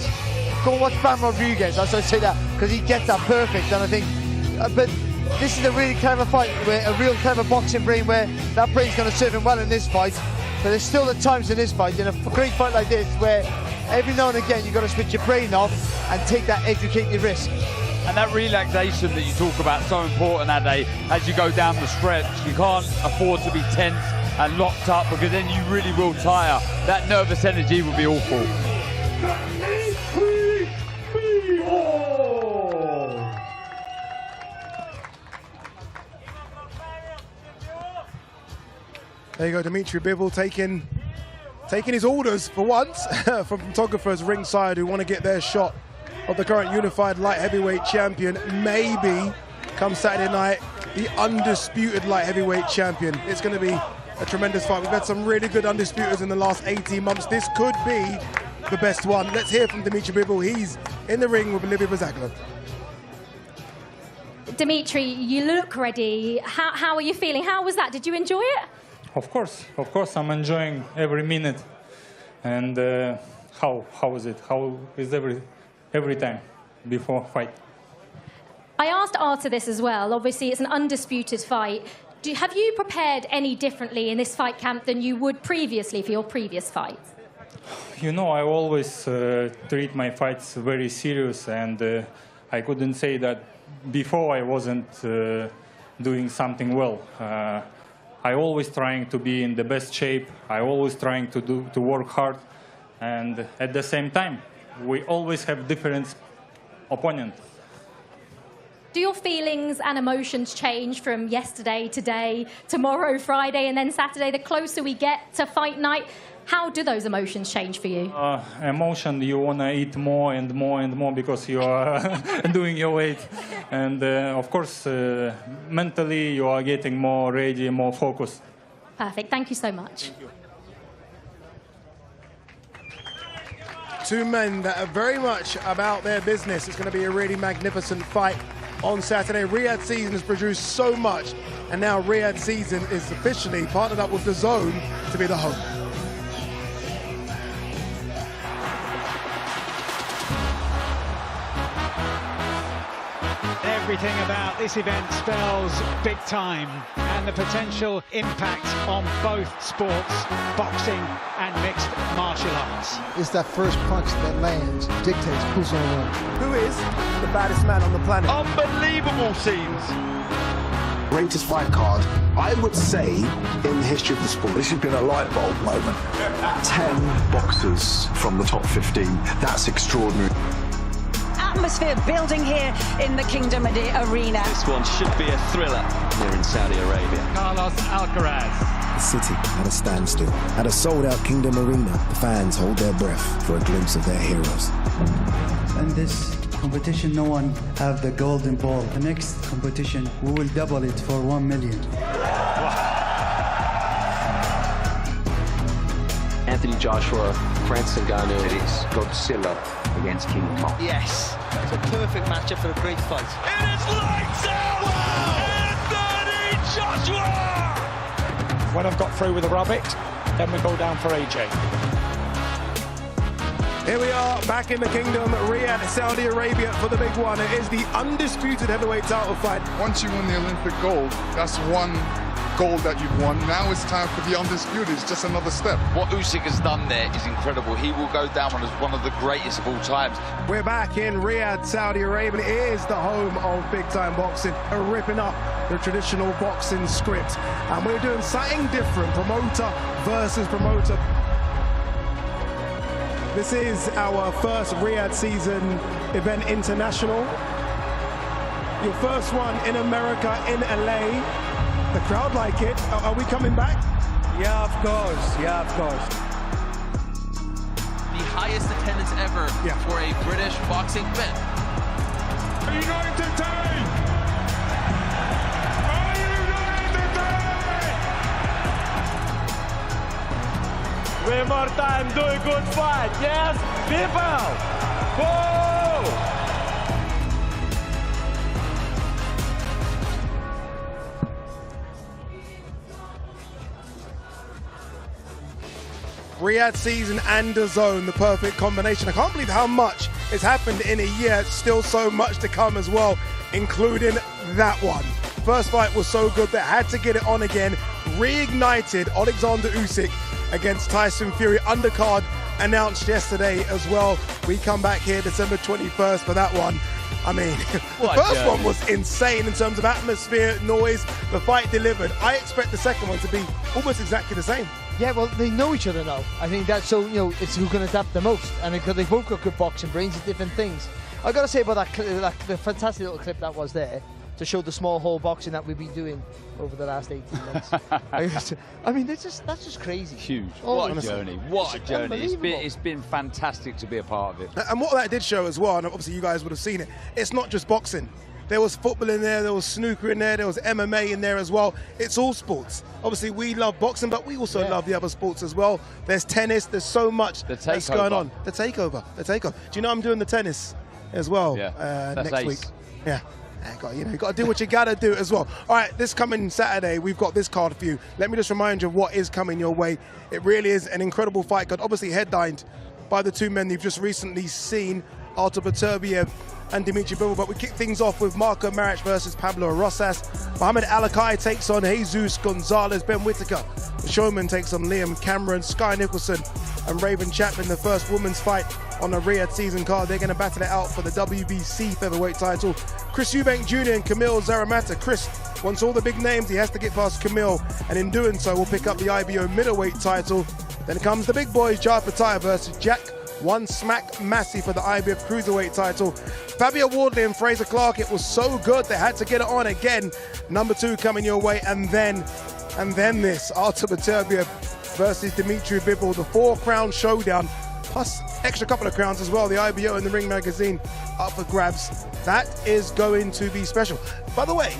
go and watch Bam Rodriguez. That's why I say that, because he gets that perfect. And I think, but this is a really clever fight, where a real clever boxing brain, where that brain's going to serve him well in this fight. But there's still the times in this fight, in a great fight like this, where every now and again you've got to switch your brain off and take that educated risk. And that relaxation that you talk about, so important, Ade, as you go down the stretch. You can't afford to be tense and locked up, because then you really will tire. That nervous energy will be awful. There you go, Dmitry Bivol taking his orders for once from photographers ringside who want to get their shot of the current unified light heavyweight champion. Maybe come Saturday night, the undisputed light heavyweight champion. It's going to be a tremendous fight. We've had some really good undisputeds in the last 18 months. This could be the best one. Let's hear from Dmitry Bivol. He's in the ring with Olivia Bazaglo. Dmitry, you look ready. How are you feeling? How was that? Did you enjoy it? Of course, I'm enjoying every minute. And how is it? How is every time before fight? I asked Artur this as well. Obviously, it's an undisputed fight. Have you prepared any differently in this fight camp than you would previously for your previous fights? You know, I always treat my fights very serious, and I couldn't say that before I wasn't doing something well. I always trying to be in the best shape. I always trying to work hard, and at the same time, we always have different opponents. Do your feelings and emotions change from yesterday, today, tomorrow, Friday, and then Saturday? The closer we get to fight night, how do those emotions change for you? Emotion, you want to eat more and more and more because you are doing your weight. And of course, mentally, you are getting more ready, more focused. Perfect. Thank you so much. Thank you. Two men that are very much about their business. It's going to be a really magnificent fight on Saturday. Riyadh Season has produced so much, and now Riyadh Season is officially partnered up with DAZN to be the home. Everything about this event spells big time, and the potential impact on both sports, boxing and mixed martial arts. It's that first punch that lands dictates who's going to win. Who is the baddest man on the planet? Unbelievable scenes. Greatest fight card, I would say, in the history of the sport. This has been a light bulb moment. 10 boxers from the top 15. That's extraordinary. Atmosphere building here in the Kingdom Arena. This one should be a thriller here in Saudi Arabia. Carlos Alcaraz. The city at a standstill. At a sold-out Kingdom Arena, the fans hold their breath for a glimpse of their heroes. In this competition, no one have the golden ball. The next competition, we will double it for 1 million. Anthony Joshua, Francis Ngannou. It is Godzilla against King Kong. Yes, it's a perfect matchup for a great fight. It is lights out! Anthony Joshua! When I've got through with the rabbit, then we go down for AJ. Here we are, back in the kingdom, Riyadh, Saudi Arabia for the big one. It is the undisputed heavyweight title fight. Once you win the Olympic gold, that's one gold that you've won. Now it's time for the undisputed. It's just another step. What Usyk has done there is incredible. He will go down as one of the greatest of all times. We're back in Riyadh, Saudi Arabia. It is the home of big-time boxing. We're ripping up the traditional boxing script. And we're doing something different, promoter versus promoter. This is our first Riyadh season event international. Your first one in America, in LA. The crowd like it. Are we coming back? Yeah, of course. Yeah, of course. The highest attendance ever for a British boxing event. Are you not entertained? Are you not entertained? One more time, do a good fight. Yes, people. Go! Riyadh season and the zone, the perfect combination. I can't believe how much has happened in a year. Still so much to come as well, including that one. First fight was so good that had to get it on again. Reignited Alexander Usyk against Tyson Fury. Undercard announced yesterday as well. We come back here December 21st for that one. I mean, the first one was insane in terms of atmosphere, noise, the fight delivered. I expect the second one to be almost exactly the same. Yeah, well, they know each other now. I think that's so, you know, it's who can adapt the most. And because they've both got good boxing brains and different things. I got to say about that clip, the fantastic little clip that was there to show the small hole boxing that we've been doing over the last 18 months. I mean, that's just crazy. Huge. Oh, what a journey. What a journey. It's been fantastic to be a part of it. And what that did show as well, and obviously you guys would have seen it, it's not just boxing. There was football in there, there was snooker in there was MMA in there as well. It's all sports. Obviously we love boxing, but we also love the other sports as well. There's tennis, there's so much that's going on. The takeover. Do you know I'm doing the tennis as well next week? Yeah. You got to do what you got to do as well. All right, this coming Saturday, we've got this card for you. Let me just remind you of what is coming your way. It really is an incredible fight card, obviously headlined by the two men you've just recently seen, Artur Beterbiev and Dmitry Bivol. But we kick things off with Marco Maric versus Pablo Rosas. Mohamed Alakel takes on Jesus Gonzalez. Ben Whittaker, the showman, takes on Liam Cameron. Skye Nicholson and Raven Chapman, the first women's fight on the Riyadh season card. They're going to battle it out for the WBC featherweight title. Chris Eubank Jr. and Camille Zerat. Chris wants all the big names. He has to get past Camille, and in doing so, will pick up the IBO middleweight title. Then comes the big boys, Jar Pattaya versus Jack One Smack Massey for the IBF cruiserweight title. Fabio Wardley and Fraser Clark, it was so good they had to get it on again. Number 2 coming your way, and then this, Artur Beterbiev versus Dmitry Bivol, the 4-crown showdown, plus extra couple of crowns as well. The IBO and the Ring Magazine up for grabs. That is going to be special. By the way,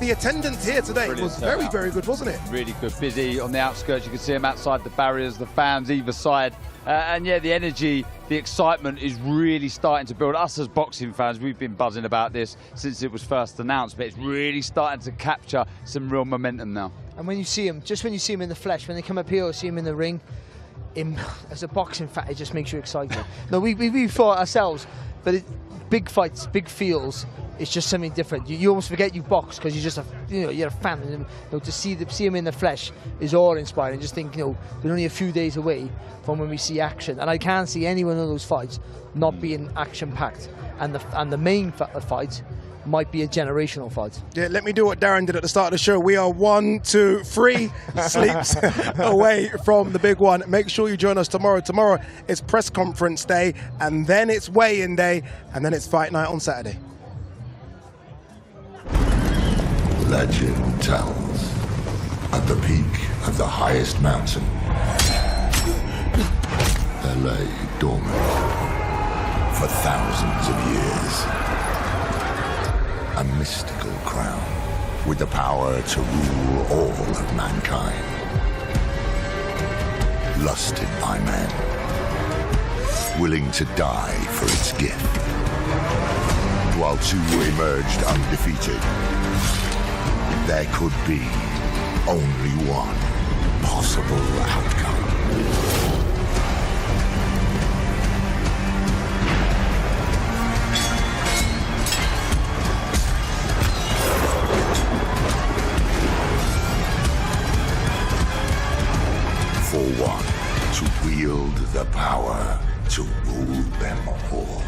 the attendance here today was very, very good, wasn't it? Really good. Busy on the outskirts. You can see them outside the barriers, the fans either side. And yeah, the energy, the excitement is really starting to build. Us as boxing fans, we've been buzzing about this since it was first announced, but it's really starting to capture some real momentum now. And when you see them, just when you see them in the flesh, when they come up here or see them in the ring, as a boxing fan, it just makes you excited. No, we fought ourselves, but big fights, big feels, it's just something different. You almost forget you box because you're a fan, and to see them in the flesh is awe-inspiring. Just think, they're only a few days away from when we see action, and I can't see any one of those fights not being action-packed. And the main fight might be a generational fight. Yeah, let me do what Darren did at the start of the show. We are 1, 2, 3 sleeps away from the big one. Make sure you join us tomorrow. Tomorrow is press conference day, and then it's weigh-in day, and then it's fight night on Saturday. Legend tells, at the peak of the highest mountain, there lay dormant for thousands of years a mystical crown with the power to rule all of mankind. lusted by men, willing to die for its gift. While two emerged undefeated, there could be only one possible outcome. For one to wield the power to rule them all.